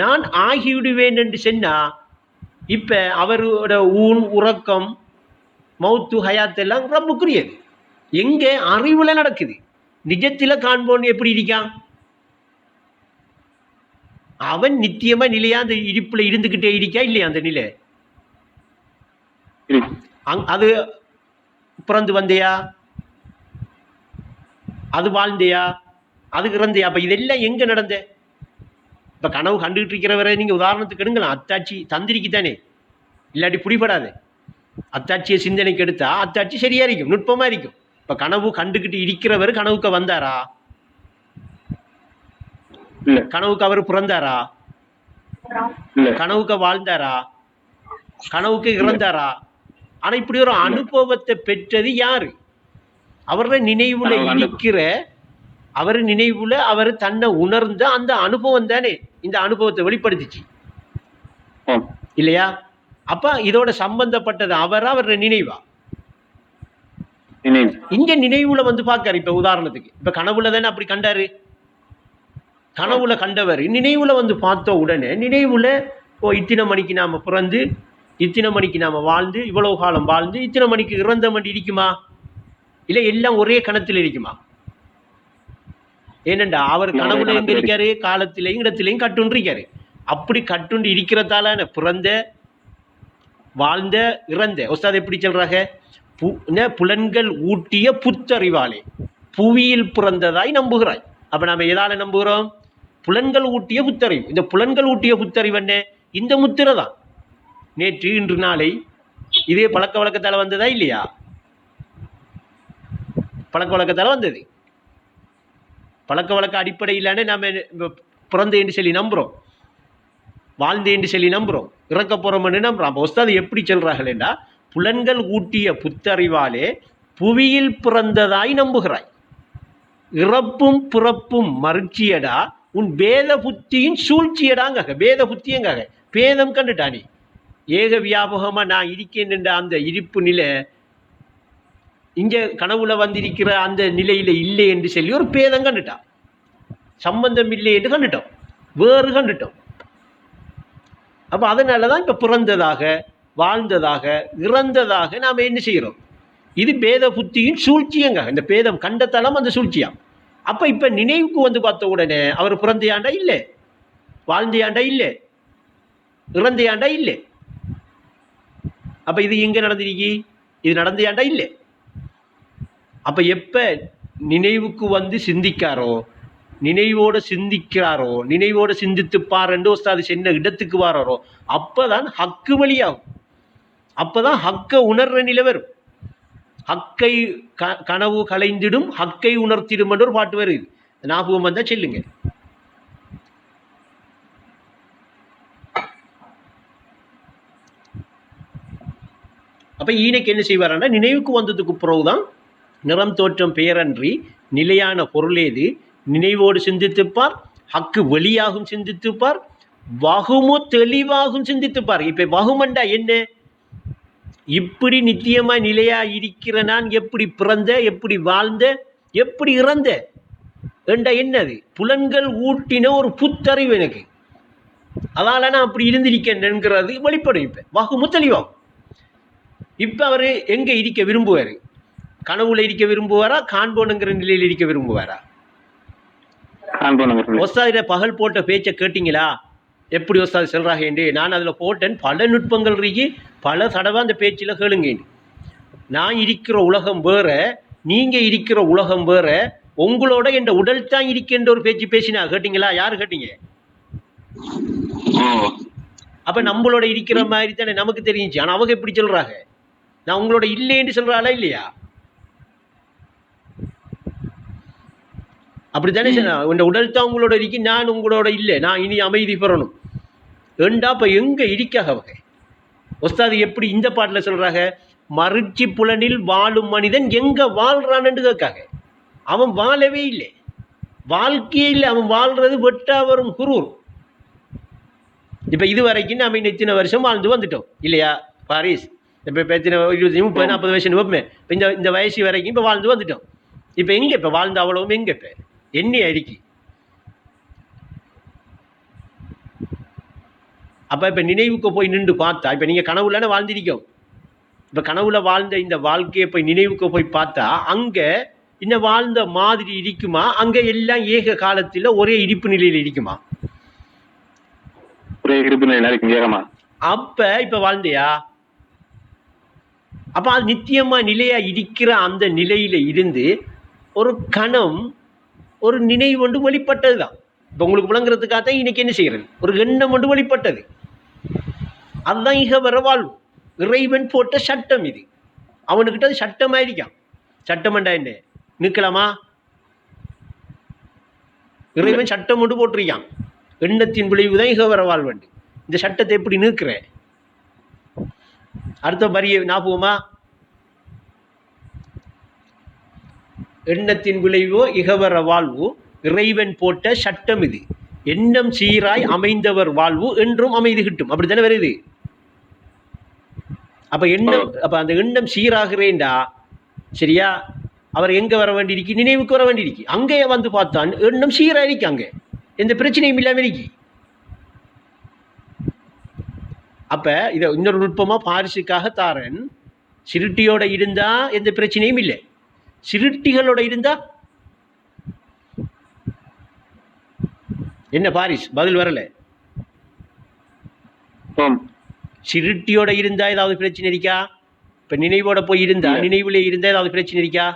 நான் ஆகிவிடுவேன் என்று சொன்னா இப்ப அவரோட ஊன் உறக்கம் மௌத்து ஹயாத்தெல்லாம் ரப்புக்குரியது. எங்க அறிவுல நடக்குது. நிஜத்தில காண்போன்னு எப்படி இருக்கான்? அவன் நித்தியமா நிலையா அந்த இடிப்புல இருந்துகிட்டே இருக்கா இல்லையா? அந்த நிலை அது பிறந்து வந்தையா, அது வாழ்ந்தையா, அது இறந்தையா? அப்ப இதெல்லாம் எங்க நடந்த? இப்ப கனவு கண்டுகிட்டு இருக்கிறவரை நீங்க உதாரணத்துக்கு எடுங்களா, அத்தாட்சி தந்திரிக்கு தானே, இல்லாட்டி புடிபடாது. அத்தாட்சியை சிந்தனைக்கு எடுத்தா அத்தாட்சி சரியா இருக்கும், நுட்பமா இருக்கும். இப்ப கனவு கண்டுகிட்டு இருக்கிறவர் கனவுக்கு வந்தாரா? கனவுக்கு அவர் பிறந்தாரா? கனவுக்கு வாழ்ந்தாரா? கனவுக்கு இறந்தாரா? ஆனா இப்படி ஒரு அனுபவத்தை பெற்றது யாரு? அவர நினைவுல இருக்கிற, அவர் நினைவுல அவர் தன்னை உணர்ந்த அந்த அனுபவம் தானே இந்த அனுபவத்தை வெளிப்படுத்திச்சு இல்லையா? அப்ப இதோட சம்பந்தப்பட்டது அவர நினைவா? இங்க நினைவுல வந்து பாக்காரு. இப்ப உதாரணத்துக்கு இப்ப கனவுல தானே அப்படி கண்டாரு. கனவுல கண்டவர் நினைவுல வந்து பார்த்த உடனே நினைவுல இத்தனை மணிக்கு நாம பிறந்து, இத்தனை மணிக்கு நாம வாழ்ந்து, இவ்வளவு காலம் வாழ்ந்து, இத்தனை மணிக்கு இறந்த மணி இருக்குமா? இல்ல எல்லாம் ஒரே கணத்தில் இருக்குமா? ஏனண்டா அவர் கனவுல எங்க இருக்காரு? காலத்திலையும் இடத்திலையும் கட்டுண்டு இருக்காரு. அப்படி கட்டுண்டு இருக்கிறதால பிறந்த, வாழ்ந்த, இறந்த உஸ்தாத் எப்படி சொல்றாங்க? புலன்கள் ஊட்டிய புத்தறிவாளே புவியில் பிறந்ததாய் நம்புகிறாய். அப்ப நாம எதால நம்புகிறோம்? புலன்கள் ஊட்டிய புத்தறிவு. இந்த புலன்கள் ஊட்டிய புத்தறிவு என்ன? இந்த முத்திரை தான். நேற்று இன்று நாளை இதே பழக்க வழக்கத்தால வந்ததா இல்லையா? பழக்க வழக்கத்தால வந்தது. பழக்க வழக்க அடிப்படையிலான நாம பிறந்த என்று சொல்லி நம்புறோம், வாழ்ந்து என்று சொல்லி நம்புறோம், இறக்க போறோம்னு நம்புறோம். அப்போ உஸ்தாது எப்படி சொல்றாங்களேண்டா, புலன்கள் ஊட்டிய புத்தறிவாலே புவியில் பிறந்ததாய் நம்புகிறாய். இறப்பும் பிறப்பும் மறுச்சியடா உன் வேத புத்தியின் சூழ்ச்சியடாங்க. வேத புத்தியங்காக பேதம் கண்டுட்டானே. ஏக வியாபகமா நான் இருக்கேன் என்ற அந்த இருப்பு நிலை இங்க கனவுல வந்திருக்கிற அந்த நிலையில இல்லை என்று சொல்லி ஒரு பேதம் கண்டுட்டான். சம்பந்தம் இல்லை என்று கண்டுட்டோம், வேறு கண்டுட்டோம். அப்ப அதனாலதான் இப்ப பிறந்ததாக, வாழ்ந்ததாக, இறந்ததாக நாம என்ன செய்யறோம்? இது பேத புத்தியின் சூழ்ச்சியங்க. இந்த பேதம் கண்டத்தாலும் அந்த சூழ்ச்சியாம். அப்ப இப்ப நினைவுக்கு வந்து பார்த்த உடனே அவர் பிறந்தையாண்டா இல்லை, வாழ்ந்தையாண்டா இல்லை, இறந்தையாண்டா இல்லை. அப்ப இது எங்க நடந்திருக்கு? இது நடந்தையாண்டா இல்லை. அப்ப எப்ப நினைவுக்கு வந்து சிந்திக்காரோ, நினைவோட சிந்திக்கிறாரோ, நினைவோட சிந்தித்து பாருன்னு உஸ்தாது சென்ன இடத்துக்கு வாராரோ, அப்பதான் ஹக்கு வழியாகும். அப்பதான் ஹக்க உணர்ற நிலை வரும். ஹக்கை கனவு கலைந்திடும் ஹக்கை உணர்த்திடும் என்று ஒரு பாட்டு வருது. ஞாபகம் வந்தா சொல்லுங்க. அப்ப ஈனைக்கு என்ன செய்வார்னா, நினைவுக்கு வந்ததுக்கு பிறகுதான் நிறம் தோற்றம் பெயரன்றி நிலையான பொருளேது நினைவோடு சிந்தித்துப்பார், ஹக்கு வெளியாகும் சிந்தித்துப்பார், வகுமோ தெளிவாகும் சிந்தித்துப்பார். இப்ப வகுமண்டா என்ன? இப்படி நித்தியமா நிலையா இருக்கிற நான் எப்படி பிறந்த, எப்படி வாழ்ந்த, எப்படி இறந்த என்றா என்னது? புலன்கள் ஊட்டின ஒரு புத்தறிவு எனக்கு, அதனால நான் அப்படி இருந்திருக்கேன்ங்கிறது வெளிப்படும். இப்ப வகுமோ தெளிவாகும். இப்ப அவரு எங்க இருக்க விரும்புவாரு? கனவுல இருக்க விரும்புவாரா, காண்போனுங்கிற நிலையில் இருக்க விரும்புவாரா? ஒஸ்தாதிட பகல் போட்ட பேச்சை கேட்டீங்களா? எப்படி ஒஸ்தாது சொல்றாங்க என்று நான் அதில் போட்டேன். பல நுட்பங்கள் இருக்கு, பல தடவை அந்த பேச்சில் கேளுங்க. நான் இருக்கிற உலகம் வேற, நீங்க இருக்கிற உலகம் வேற, உங்களோட என் உடல் தான் இருக்கின்ற ஒரு பேச்சு பேசினா கேட்டீங்களா? யாரு கேட்டீங்க? அப்ப நம்மளோட இருக்கிற மாதிரி தானே நமக்கு தெரிஞ்சு. ஆனா அவங்க எப்படி சொல்றாங்க? நான் உங்களோட இல்லைன்னு சொல்றாளா இல்லையா? அப்படித்தானே சொன்ன, உடல் தான் உங்களோட இருக்கு, நான் உங்களோட இல்லை, நான் இனி அமைதி பெறணும் ஏண்டா. இப்ப எங்க இருக்காக அவங்க? ஒஸ்தாது எப்படி இந்த பாட்டுல சொல்றாங்க? மறுச்சி புலனில் வாழும் மனிதன் எங்க வாழ்றான்னு கேட்காங்க. அவன் வாழவே இல்லை, வாழ்க்கையே இல்லை, அவன் வாழ்றது வெட்டா வரும் குரூர். இப்ப இது வரைக்கும் நம்ம இத்தனை வருஷம் வாழ்ந்து வந்துட்டோம் இல்லையா பாரிஸ்? இப்ப 20, 30, 40 வயசு வைப்போமே. இந்த வயசு வரைக்கும் இப்ப வாழ்ந்து வந்துட்டோம். இப்ப எங்க இப்ப வாழ்ந்த அவ்வளவும் எங்க இப்ப எண்ணி அறிக்கை? அப்ப இப்ப நினைவுக்கு போய் நின்று பார்த்தா, இப்ப நீங்க கனவுல வாழ்ந்திருக்கோம். இப்ப கனவுல வாழ்ந்த இந்த வாழ்க்கையை போய் நினைவுக்கு போய் பார்த்தா, அங்க இன்னும் வாழ்ந்த மாதிரி இருக்குமா? அங்க எல்லாம் ஏக காலத்துல ஒரே இடிப்பு நிலையில் இருக்குமா? ஒரே இடிப்பு நிலையில இருக்கு. அப்ப இப்ப வாழ்ந்தியா? அப்ப அது நித்தியமா நிலையா இருக்கிற அந்த நிலையில இருந்து ஒரு கணம், ஒரு நினைவு ஒன்று வெளிப்பட்டதுதான். இப்ப உங்களுக்கு விளங்குறதுக்காகத்தான் இன்னைக்கு என்ன செய்யறது, ஒரு எண்ணம் ஒன்று வெளிப்பட்டது. அதுதான் இக வர வாழ்வு. இறைவன் போட்ட சட்டம் இது. அவனுக்கிட்ட அது சட்டமாயிருக்கான். சட்டம்ண்டா என்ன? நிற்கலாமா? இறைவன் சட்டம் ஒன்று போட்டிருக்கான். எண்ணத்தின் விளைவுதான் இக வர வாழ்வண்டு. இந்த சட்டத்தை எப்படி நீக்கிற? அடுத்த வரியை ஞாபகமா? எண்ணத்தின் விளைவோ இகவர வாழ்வு, இறைவன் போட்ட சட்டம் இது. எண்ணம் சீராய் அமைந்தவர் வாழ்வு என்றும் அமைதி கிட்டும். அப்படித்தானே வருது? அப்ப எண்ணம், அப்ப அந்த எண்ணம் சீராகிறேன்டா சரியா, அவர் எங்க வர வேண்டியிருக்கு? நினைவுக்கு வர வேண்டியிருக்கு. அங்கே வந்து பார்த்தான் எண்ணம் சீராயிருக்கு, அங்கே எந்த பிரச்சனையும் இல்லாம இருக்கு. அப்ப இதை இன்னொரு நுட்பமா பாரிசுக்காக தாரன். சிருட்டியோட இருந்தா எந்த பிரச்சனையும் இல்லை, சிருட்டிகளோட இருந்தா என்ன? பாரிஸ் பதில் வரல. சிருட்டியோட இருந்தா ஏதாவது பிரச்சனை இருக்கா? இப்ப நினைவோட போய் இருந்தா, நினைவுல இருந்தா ஏதாவது பிரச்சனை இருக்கா?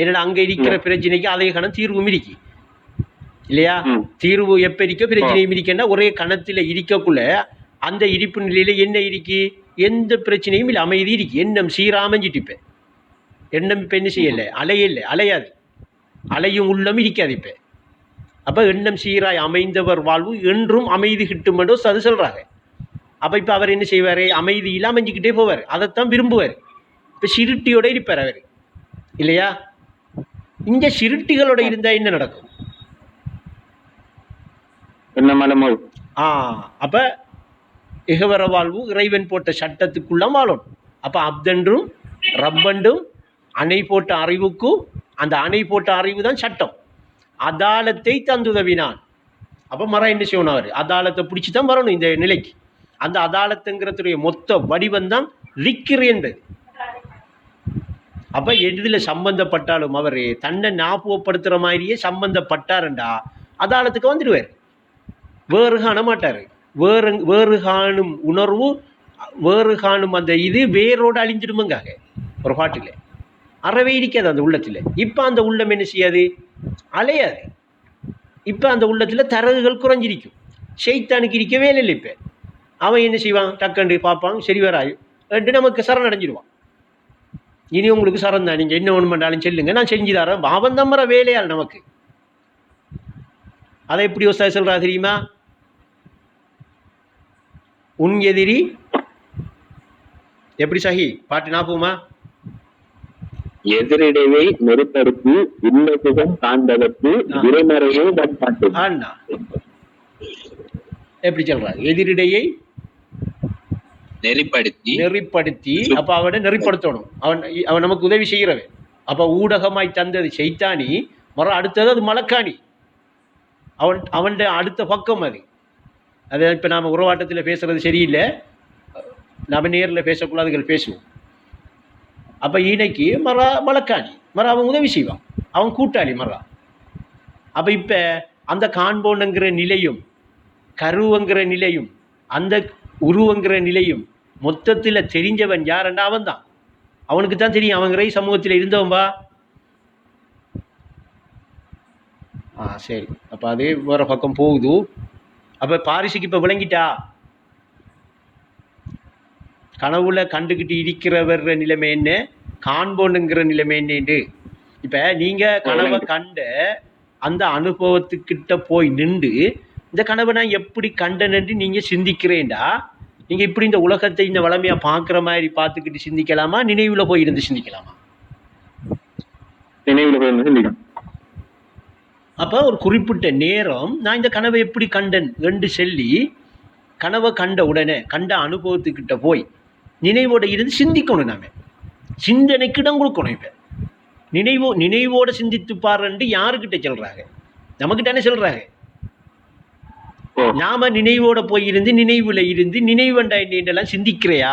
என்னடா அங்க இருக்கிற பிரச்சனைக்கு அதே கணம் தீர்வும் இருக்கு இல்லையா? தீர்வு எப்ப இருக்க பிரச்சனையும் இருக்கேன்னா ஒரே கணத்துல இருக்கக்குள்ள அந்த இருப்பு நிலையில என்ன இருக்கு? எந்த பிரச்சனையும் இல்லை, அமைதி இருக்கு. எண்ணம் சீராமஞ்சிட்டு இப்ப எண்ணம் இப்ப என்ன செய்யல, அலையல, அலையாது, அலையும் உள்ளம் இருக்காது இப்ப. அப்ப எண்ணம் சீராய் அமைந்தவர் வாழ்வு என்றும் அமைதி கிட்டும் என்று அது சொல்றாங்க. அப்ப இப்ப அவர் என்ன செய்வாரு? அமைதியில அமைஞ்சுக்கிட்டே போவார், அதைத்தான் விரும்புவார். இப்ப சிருட்டியோட இருப்பார் அவர் இல்லையா? இங்க சிருட்டிகளோட இருந்தா என்ன நடக்கும்? அப்ப இகவர வாழ்வு இறைவன் போட்ட சட்டத்துக்குள்ள வாழணும். அப்ப அப்தென்றும் ரப்பண்டும் அணை போட்ட அறிவுக்கும், அந்த அணை போட்ட அறிவு தான் சட்டம். அதாலத்தை தந்துதவினான். அப்ப மரம் என்ன செய்யணும்? அவர் அதாலத்தை பிடிச்சுதான் வரணும் இந்த நிலைக்கு. அந்த அதாலத்துங்கிறதுடைய மொத்த வடிவம் தான் ரிக்கிர் என்பது. அப்ப எதுல சம்பந்தப்பட்டாலும் அவர் தன்னை ஞாபகப்படுத்துற மாதிரியே சம்பந்தப்பட்டாருண்டா அதாலத்துக்கு வந்துடுவார். வேறு காண மாட்டாரு. வேறு காணும் உணர்வு, வேறு காணும் அந்த இது வேரோடு அழிஞ்சிடுமுங்காக ஒரு பாட்டில் அறவே இருக்காது அந்த உள்ளத்துல. இப்ப அந்த உள்ளம் என்ன செய்யாது? அலையாது. இப்ப அந்த உள்ளத்துல தரகுகள் குறைஞ்சிருக்கும். ஷைத்தானுக்கு இருக்க வேலை இல்லை. இப்ப அவன் என்ன செய்வான்? டக்கண்டு பார்ப்பான், சரி வராய் என்று நமக்கு சரணடைஞ்சிடுவான். இனி உங்களுக்கு சரம் தான், நீங்கள் என்ன ஒன்று பண்ணாலும் சொல்லுங்க, நான் செஞ்சு தரேன். அவன் தம்புற வேலையால் நமக்கு. அதை எப்படி உஸ்தாத் சொல்கிறா தெரியுமா? உன் எதிரி எப்படி சஹி பாட்டு ஞாபகமா? எதிரிடையை நெருப்படுத்தி இல்லசுகம் காண்பதற்கு விரைமறையே பாட்டு. ஆனா எப்படி சொல்றாங்க? எதிரிடையை நெறிப்படுத்தி அப்ப அவனை நெறிப்படுத்தணும். அவன் நமக்கு உதவி செய்கிறவன். அப்ப ஊடகமாய் தந்தது சைத்தானி, மற அடுத்தது அது மலக்காணி. அவன் அடுத்த பக்கம் அது. அதை இப்போ நாம் உறவாட்டத்தில் பேசுறது சரியில்லை, நம்ம நேரில் பேசக்கூடாதுகள் பேசுவோம். அப்போ ஈனைக்கு மலக்காணி அவன் உதவி செய்வான், அவன் கூட்டாளி மரா. அப்போ இப்போ அந்த காண்போனுங்கிற நிலையும் கருவங்கிற நிலையும் அந்த உருவங்கிற நிலையும் மொத்தத்தில் தெரிஞ்சவன் யாருன்னா அவன் தான். அவனுக்கு தான் தெரியும் அவன் இறை சமூகத்தில் இருந்தவன்பா. சரி, அப்போ அதே வேறு பக்கம் போகுது. அப்போ பாரிசுக்கு இப்போ விளங்கிட்டா கனவுல கண்டுக்கிட்டு இருக்கிறவர் நிலைமை என்ன, காண்போனுங்கிற நிலைமை என்னண்டு. இப்போ நீங்கள் கனவை கண்ட அந்த அனுபவத்துக்கிட்ட போய் நின்று இந்த கனவை நான் எப்படி கண்டனன்று நீங்கள் சிந்திக்கிறேன்டா, நீங்கள் இப்படி இந்த உலகத்தை இந்த வளமையாக பார்க்குற மாதிரி பார்த்துக்கிட்டு சிந்திக்கலாமா, நினைவில் போய் இருந்து சிந்திக்கலாமா? நினைவில் போய் இருந்து சிந்திக்கலாம். அப்போ ஒரு குறிப்பிட்ட நேரம் நான் இந்த கனவை எப்படி கண்டன் என்று சொல்லி கனவை கண்ட உடனே கண்ட அனுபவத்துக்கிட்ட போய் நினைவோடு இருந்து சிந்திக்கணும். நாம சிந்தனைக்கு இடம் கொடுக்கணும். இப்போ நினைவோடு சிந்தித்து பாருன்னு யாருக்கிட்ட சொல்கிறாங்க? நமக்கிட்டானே சொல்கிறாங்க. நாம நினைவோட போய் இருந்து நினைவுல இருந்து நினைவண்டா என்னெல்லாம் சிந்திக்கிறையா?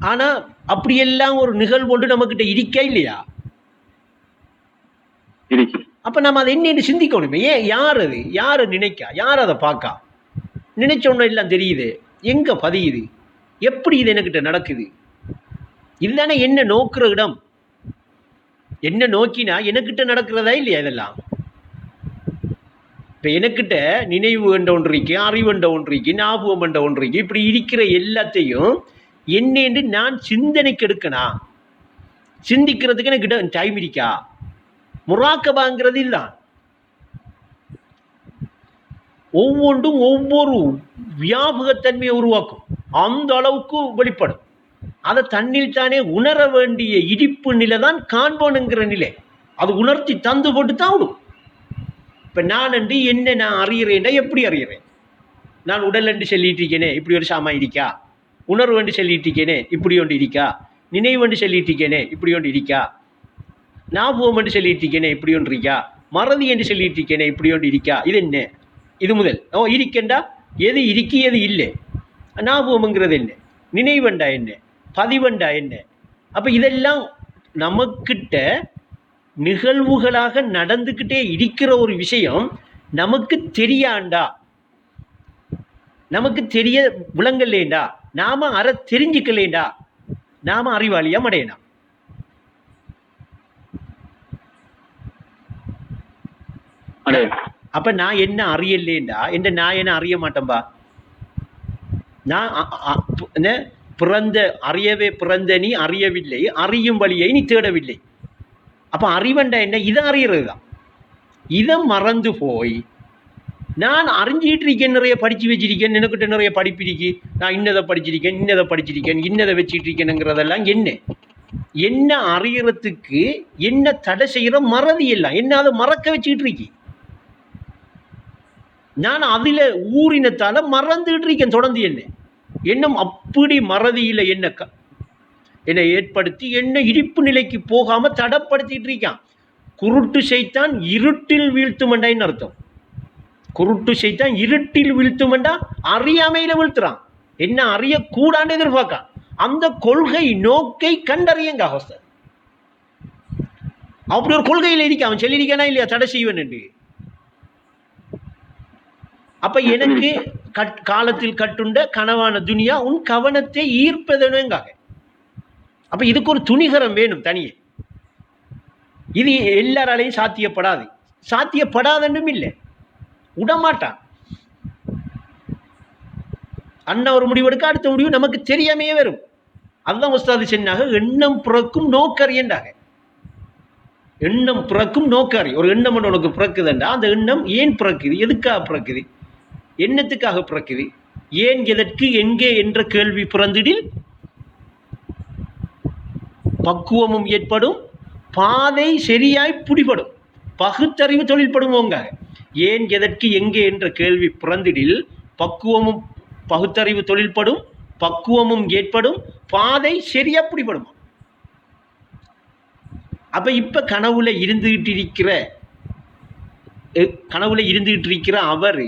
ஆனா அப்படியெல்லாம் ஒரு நிகழ்வு ஒன்று நம்மக்கிட்ட இருக்கா இல்லையா? அப்ப நம்ம அதை என்னன்னு சிந்திக்கணுமே. ஏன் யார் அது, யாரை நினைக்கா, யார் அதை பார்க்கா? நினைச்ச ஒன்றும் எல்லாம் தெரியுது, எங்க பதியுது, எப்படி இது என்கிட்ட நடக்குது? இதுதானே என்ன நோக்குற இடம். என்ன நோக்கினா எனக்கிட்ட நடக்கிறதா இல்லையா? இதெல்லாம் இப்போ எனக்கிட்ட நினைவு என்ற ஒன்று இருக்கு, அறிவு என்ற ஒன்று இருக்கு, ஞாபகம் என்ற ஒன்று இருக்கு. இப்படி இருக்கிற எல்லாத்தையும் என்னென்று நான் சிந்தனைக்கு எடுக்கணும். சிந்திக்கிறதுக்கு எனக்கு டைம் இருக்கா? முராக்கபாங்கிறது இல்லான். ஒவ்வொன்றும் ஒவ்வொரு வியாபகத்தன்மையை உருவாக்கும், அந்த அளவுக்கு வெளிப்படும். அதை தண்ணில் தானே உணர வேண்டிய இடிப்பு நிலை தான் காண்போனுங்கிற நிலை. அது உணர்த்தி தந்து போட்டு தான் விடும். இப்போ நான் என்று என்ன நான் அறிகிறேன்டா, எப்படி அறிகிறேன்? நான் உடல் என்று சொல்லிட்டு இருக்கேனே, இப்படி ஒரு சாமான் இருக்கா? உணர்வு என்று சொல்லிட்டு இருக்கேனே, இப்படி ஒன்று இருக்கா? நினைவு என்று சொல்லிட்டு இருக்கேனே, இப்படி ஒன்று இருக்கா? ஞாபகம் என்று சொல்லிட்டு இருக்கேனே, இப்படி ஒன்று இருக்கா? மறதி என்று சொல்லிட்டு இருக்கேனே, இப்படி ஒன்று இருக்கா? இது என்ன? இது முதல் இருக்கேண்டா எது இருக்கி எது இல்லை? ஞாபகம்ங்கிறது என்ன? நினைவண்டா என்ன? பதிவண்டா என்ன? அப்போ இதெல்லாம் நமக்கிட்ட நிகழ்வுகளாக நடந்துக்கிட்டே இருக்கிற ஒரு விஷயம் நமக்கு தெரியாண்டா, நமக்கு தெரிய விளங்கலேண்டா, நாம தெரிஞ்சுக்கலேண்டா, நாம அறிவாளியா மடையனா? அப்ப நான் என்ன அறியலேண்டா, நான் என்ன அறிய மாட்டேன்பா. நான் அறியவே பிறந்த நீ அறியவில்லை, அறியும் வழியை நீ தேடவில்லை. அப்ப அறிவண்டா என்ன? இதை அறியறது தான். இதை மறந்து போய் நான் அறிஞ்சிட்டு இருக்கேன், நிறைய படிச்சு வச்சிருக்கேன், எனக்கிட்ட நிறைய படிப்பு இருக்கு, நான் இன்னதை படிச்சிருக்கேன், இன்னதை வச்சுட்டு இருக்கேனுங்கிறதெல்லாம் என்ன அறியறதுக்கு என்ன தடை செய்யற மறதி எல்லாம் என்ன அதை மறக்க வச்சுக்கிட்டு இருக்கி. நான் அதுல ஊறினத்தால மறந்துகிட்டு இருக்கேன் தொடர்ந்து. என்னும் அப்படி மறதியில என்னை ஏற்படுத்தி என்ன இடிப்பு நிலைக்கு போகாம தடப்படுத்திட்டு இருக்கான். குருட்டு செய்தான் இருட்டில் வீழ்த்துமண்டான்னு அர்த்தம். குருட்டு செய்தான் இருட்டில் வீழ்த்துமண்டா அறியாமையில வீழ்த்துறான். என்ன அறியக்கூடான்னு எதிர்பார்க்கான். அந்த கொள்கை நோக்கை கண்டறியங்க அவஸ்தை. அப்படி ஒரு கொள்கையில் இருக்க அவன் சொல்லியிருக்கானா இல்லையா தடை செய்வன் என்று. அப்ப எனக்கு காலத்தில் கட்டுண்ட கனவான துனியா உன் கவனத்தை ஈர்ப்பதனுங்காக. அப்ப இதுக்கு ஒரு துணிகரம் வேணும் தனியே. இது எல்லாராலையும் சாத்தியப்படாது. சாத்தியப்படாதன்னும் இல்லை, விடமாட்டான். அண்ணா ஒரு முடிவெடுக்க அடுத்த முடிவு நமக்கு தெரியாமையே வரும். அதுதான் உஸ்தாது சொன்னாங்க, எண்ணம் பிறக்கும் நோக்கறியண்டாக. எண்ணம் பிறக்கும் நோக்கறி. ஒரு எண்ணம் ஒன்று உனக்கு பிறக்குதுண்டா, அந்த எண்ணம் ஏன் பிறக்குது, எதுக்காக பிறக்குது, எண்ணத்துக்காக பிறக்குது, ஏன் எதற்கு எங்கே என்ற கேள்வி பிறந்திடில் பக்குவமும் ஏற்படும், பாதை சரியாய் பிடிபடும், பகுத்தறிவு தொழில்படுவோங்க. ஏன் எதற்கு எங்கே என்ற கேள்வி பிறந்திடில் பக்குவமும் பகுத்தறிவு தொழில்படும், பக்குவமும் ஏற்படும், பாதை சரியா பிடிபடும். அப்ப இப்ப கனவுல இருந்துகிட்டு இருக்கிற அவரு,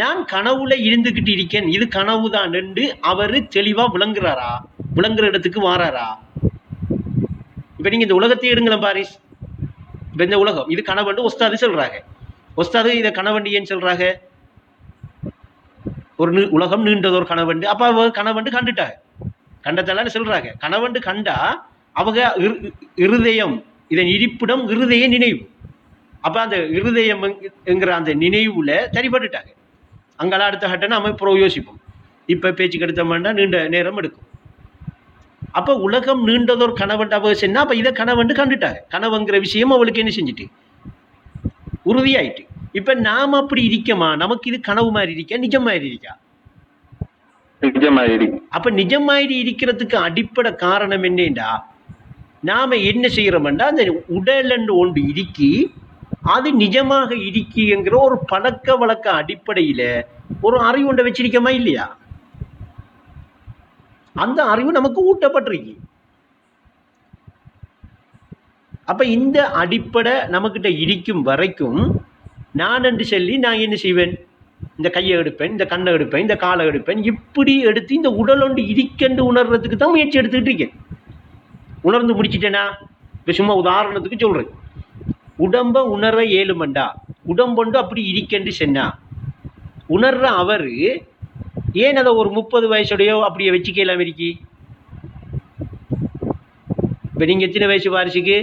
நான் கனவுல இருந்துகிட்டு இருக்கேன், இது கனவுதான் என்று அவரு தெளிவா விளங்குறாரா, விளங்குற இடத்துக்கு வாராரா? இப்ப நீங்க இந்த உலகத்தை எடுங்களேன் பாரிஸ். இப்ப இந்த உலகம் இது கனவண்டு ஒஸ்தாது சொல்றாங்க. ஒஸ்தாது இதை கனவண்டு ஏன் சொல்றாங்க? ஒரு உலகம் நீண்டதொரு கனவண்டு. அப்ப அவங்க கனவண்டு கண்டுட்டாங்க, கண்டத்தால சொல்றாங்க. கனவண்டு கண்டா அவங்க இருதயம், இதன் இருப்பிடம் இருதய நினைவு. அப்ப அந்த இருதயம் என்கிற அந்த நினைவுல சரிபட்டுட்டாங்க. அங்கெல்லாம் அடுத்த கட்டணம் நம்ம இப்போ யோசிப்போம். இப்ப பேச்சுக்கு எடுத்தோம்னா நீண்ட நேரம் எடுக்கும். அப்ப உலகம் நீண்டதொரு கனவண்டு அவங்க சொன்னா, அப்ப இதை கனவண்டு கண்டுட்டாங்க. கனவுங்கிற விஷயம் அவளுக்கு என்ன செஞ்சுட்டு உறுதியாயிட்டு. இப்ப நாம அப்படி இருக்கமா? நமக்கு இது கனவு மாதிரி இருக்கா, நிஜம் மாதிரி இருக்கா? அப்ப நிஜம் மாதிரி இருக்கிறதுக்கு அடிப்படை காரணம் என்னண்டா, நாம என்ன செய்யறோம்டா, அந்த உடல் என்று ஒன்று இருக்கி அது நிஜமாக இருக்குங்கிற ஒரு பழக்க வழக்க அடிப்படையில ஒரு அறிவு ஒன்றை வச்சிருக்கமா இல்லையா? அந்த அறிவு நமக்கு ஊட்டப்பட்டிருக்கு. அப்ப இந்த அடிப்படை நமக்கிட்ட இருக்கும் வரைக்கும் நான் என்று சொல்லி நான் என்ன செய்வேன், இந்த கையை எடுப்பேன், இந்த கண்ணை எடுப்பேன், இந்த காலை எடுப்பேன், இப்படி எடுத்து இந்த உடல் ஒன்று இருக்கென்று உணர்றதுக்கு தான் முயற்சி எடுத்துக்கிட்டு இருக்கேன். உணர்ந்து முடிச்சிட்டேனா? இப்போ சும்மா உதாரணத்துக்கு சொல்றேன், உடம்ப உணர ஏழுமண்டா, உடம்பொண்டு அப்படி இருக்கென்று சொன்னா உணர்ற அவரு ஏன் அதை ஒரு 30 வயசுடையோ அப்படியே வச்சுக்கலாம் இருக்கி? இப்போ நீங்கள் எத்தனை வயசு வாரிசுக்கு?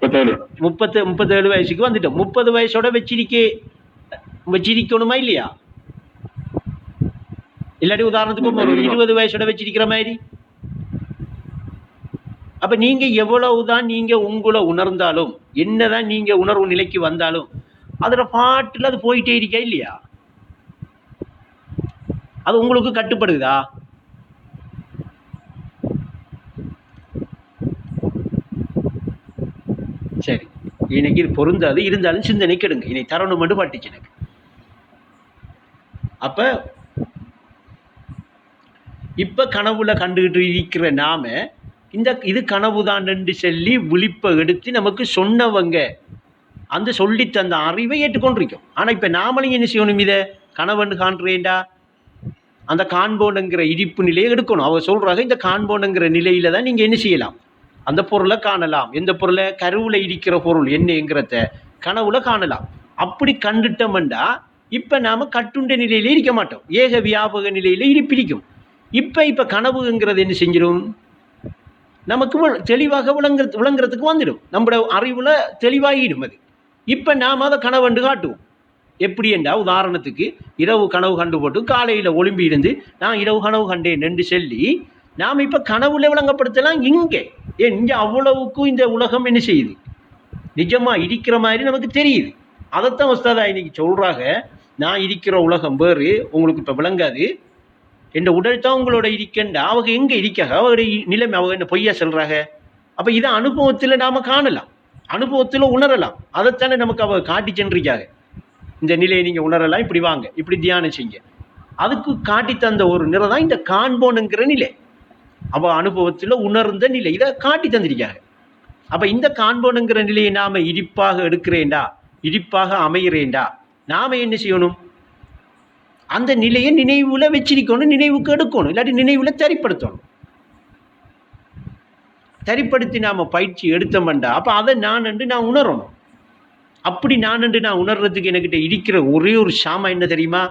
37 வயசுக்கு வந்துட்டோம். 30 வயசோட வச்சிருக்கணுமா இல்லையா? இல்லாட்டி உதாரணத்துக்கு ஒரு 20 வயசோட வச்சிருக்கிற மாதிரி. அப்ப நீங்க எவ்வளவுதான் நீங்க உங்களை உணர்ந்தாலும், என்னதான் நீங்க உணர்வு நிலைக்கு வந்தாலும், அதுல பாட்டுல அது போயிட்டே இருக்கா இல்லையா? அது உங்களுக்கு கட்டுப்படுதா? சரி, இன்னைக்கு இது பொருந்தாது, இருந்தாலும் சிந்தனை கெடுங்க. இன்னைக்கு தரணும் மட்டும் பட்டுச்சு எனக்கு. அப்ப இப்ப கனவுல கண்டுகிட்டு இருக்கிற நாம இது கனவுதான் என்று சொல்லி விழிப்பை எடுத்து நமக்கு சொன்னவங்க அந்த சொல்லி தந்த அறிவை ஏற்றுக்கொண்டிருக்கோம். ஆனா இப்ப நாமளும் என்ன செய்யணும், இதை கனவுன்னு காண்றேன்டா, அந்த காண்போனுங்கிற இடிப்பு நிலையை எடுக்கணும். அவங்க சொல்றாங்க, இந்த காண்போனுங்கிற நிலையில தான் நீங்க என்ன செய்யலாம், அந்த பொருளை காணலாம். எந்த பொருளை? கருவுல இருக்கிற பொருள் என்னங்கிறத கனவுல காணலாம். அப்படி கண்டுட்டோம்டா இப்ப நாம கட்டுண்ட நிலையில இருக்க மாட்டோம், ஏக வியாபக நிலையில இருப்பிடிக்கும். இப்ப கனவுங்கிறது என்ன செஞ்சிடும், நமக்கு தெளிவாக விளங்குறதுக்கு வந்துடும், நம்மளோட அறிவுல தெளிவாகிடும் அது. இப்ப நாம அதை கனவண்டு காட்டுவோம். எப்படி என்றா, உதாரணத்துக்கு இரவு கனவு கண்டு போட்டு காலையில ஒளிம்பி இருந்து நான் இரவு கனவு கண்டேன் என்று சொல்லி நாம் இப்ப கனவுல விளங்கப்படுத்தலாம். இங்க அவ்வளவுக்கும் இந்த உலகம் என்ன செய்யுது, நிஜமா இருக்கிற மாதிரி நமக்கு தெரியுது. அதைத்தான் உஸ்தாதா இன்னைக்கு சொல்றாங்க, நான் இருக்கிற உலகம் வேறு, உங்களுக்கு இப்ப விளங்காது, என் உடல் தான் உங்களோட இருக்கண்டா. அவங்க எங்க இருக்காங்க, அவருடைய நிலைமை அவங்க என்ன பொய்யா சொல்றாங்க? அப்ப இதை அனுபவத்துல நாம காணலாம், அனுபவத்துல உணரலாம். அதைத்தானே நமக்கு அவங்க காட்டி சென்றிருக்காங்க. இந்த நிலையை நீங்க உணரலாம், இப்படி வாங்க, இப்படி தியானம் செய்யுங்க. அதுக்கு காட்டி தந்த ஒரு நிலை தான் இந்த காண்போனுங்கிற நிலை. அவ அனுபவத்துல உணர்ந்த நிலை, இதை காட்டி தந்திருக்காங்க. அப்ப இந்த காண்போனுங்கிற நிலையை நாம இடிப்பாக எடுக்கிறேன்டா, இடிப்பாக அமைகிறேன்டா, நாம என்ன செய்யணும், அந்த நிலையை நினைவுல வச்சிருக்கணும், நினைவுக்கு எடுக்கணும், இல்லாட்டி நினைவுல தரிப்படுத்தணும். தரிப்படுத்தி நாம பயிற்சி எடுத்தோம்டா அப்ப அதை நான் என்று நான் உணரணும். அப்படி நான் என்று நான் உணர்றதுக்கு என்கிட்ட இருக்கிற ஒரே ஒரு சாமா என்ன தெரியுமா,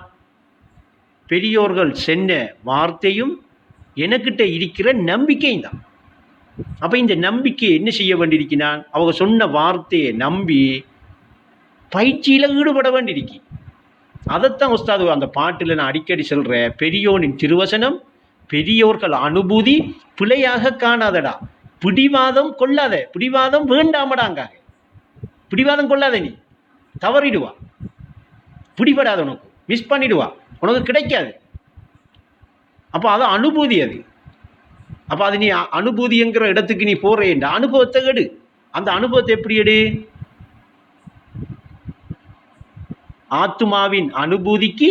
பெரியோர்கள் சொன்ன வார்த்தையும் எனக்கிட்ட இருக்கிற நம்பிக்கையும் தான். அப்ப இந்த நம்பிக்கையை என்ன செய்ய வேண்டியிருக்கிறான், அவங்க சொன்ன வார்த்தையை நம்பி பயிற்சியில ஈடுபட வேண்டியிருக்கு. அதைத்தான் உஸ்தாது அந்த பாட்டில் நான் அடிக்கடி சொல்கிறேன். பெரியோனின் திருவசனம், பெரியோர்கள் அனுபூதி பிழையாக காணாதடா. பிடிவாதம் கொள்ளாத, பிடிவாதம் வேண்டாமடாங்க. பிடிவாதம் கொள்ளாத, நீ தவறிடுவா, பிடிபடாத, உனக்கு மிஸ் பண்ணிடுவா, உனக்கு கிடைக்காது. அப்போ அது அனுபூதி. அது அப்போ அது நீ அனுபூதிங்கிற இடத்துக்கு நீ போறேன், அனுபவத்தை எடு. அந்த அனுபவத்தை எப்படி எடு? ஆத்துமாவின் அனுபூதிக்கு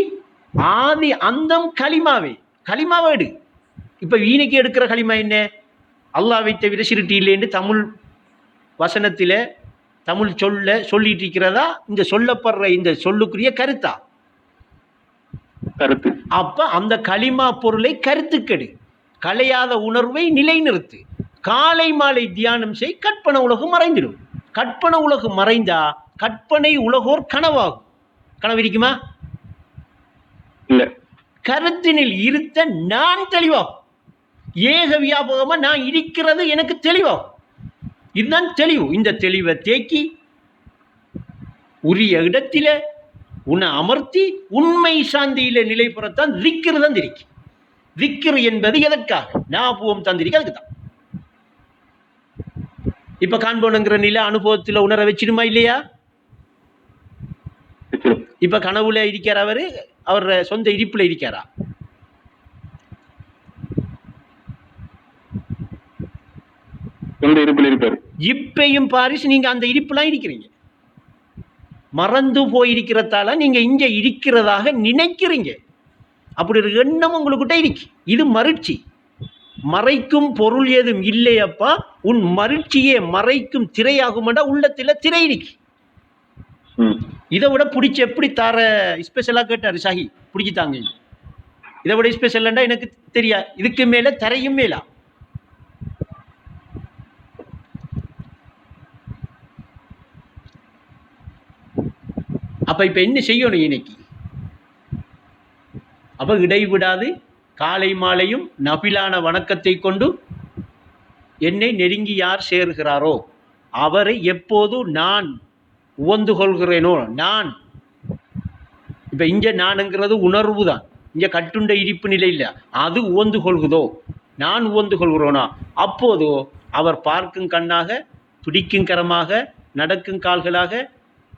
ஆதி அந்தம் களிமாவே, களிமாவை எடு. இப்போ வீணைக்கு எடுக்கிற களிமா என்ன? அல்லாஹ்வை தவிர சிறுட்டி இல்லைன்னு தமிழ் வசனத்தில் தமிழ் சொல்லிட்டு இருக்கிறதா இந்த சொல்லப்படுற இந்த சொல்லுக்குரிய கருத்தா? கருத்து. அப்ப அந்த களிமா பொருளை கருத்துக்கெடு, கலையாத உணர்வை நிலைநிறுத்து, காலை மாலை தியானம் செய், கற்பனை உலகம் மறைந்துடும். கற்பனை உலகம் மறைந்தா கற்பனை உலகோர் கனவாகும். கனவு இருக்குமா? இல்ல. கருத்தினில் இருத்த நான் தெளிவாகும். ஏக வியாபகமா நான் இருக்கிறது எனக்கு தெளிவாகும். இதுதான் தெளிவு. இந்த தெளிவை தேக்கி உரிய இடத்தில உன்னை அமர்த்தி உண்மை சாந்தியில நிலைப்புறத்தான் திக்ரு தந்திருக்கு. திக்ரு என்பது எதற்காக? ஞாபகம் தந்திருக்கு, அதுக்கு தான். இப்ப காண்போனுங்கிற நிலை அனுபவத்தில் உணர வச்சிடுமா இல்லையா? இப்ப கனவுல இருக்கிற அவர் சொந்த இருப்புல இருக்கிறா? இப்பையும் பாரிஸ் நீங்க அந்த இருப்புலாம் இருக்கிறீங்க. மறந்து போயிருக்கிறதால நீங்க இங்க இருக்கிறதாக நினைக்கிறீங்க. அப்படி ஒரு எண்ணம் உங்களுக்கிட்ட இருக்கு. இது மருட்சி. மறைக்கும் பொருள் ஏதும் இல்லையப்பா, உன் மருட்சியே மறைக்கும் திரையாகும்டா. உள்ளத்துல திரை இருக்கு. இதை விட பிடிச்சி எப்படி தார ஸ்பெஷலா கேட்டாரு ஷாஹி, பிடிச்சித்தாங்க. இதை விட ஸ்பெஷல்ண்டா எனக்கு தெரியா. இதுக்கு மேல தரையும் மேலா. அப்ப இப்ப என்ன செய்யணும் இன்னைக்கு? அப்ப இடைவிடாது காலை மாலையும் நபிலான வணக்கத்தை கொண்டு என்னை நெருங்கி யார் சேர்கிறாரோ அவரை எப்போது நான் உவந்து கொள்கிறேனோ, நான் இப்ப இங்க நான்ங்கிறது உணர்வு தான். இங்க கட்டுண்ட இருப்பு நிலை இல்லை. அது உவந்து கொள்குதோ, நான் உவந்து கொள்கிறோனா, அப்போதோ அவர் பார்க்கும் கண்ணாக, பிடிக்கும் கரமாக, நடக்கும் கால்களாக,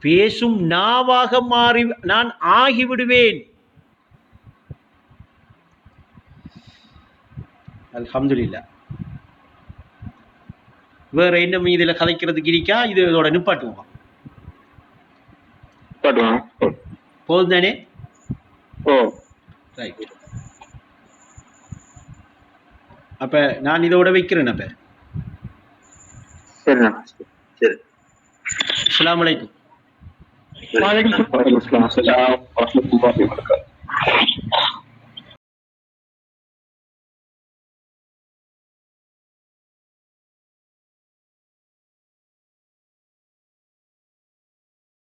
பேசும் நாவாக மாறி நான் ஆகிவிடுவேன். அல்ஹம்துலில்லாஹ். வேற என்ன இதுல கதைக்கிறதுக்கு இருக்கா? இது இதோட நிப்பாட்டுவோம். போதும் தானே? ரைட். அப்ப நான் இதோட வைக்கிறேன். அப்ப சரி. அஸ்ஸலாமு அலைக்கும். வலைக்கும் அஸ்ஸலாம் வரஹ்மத்துல்லாஹி வபரகாத்துஹு.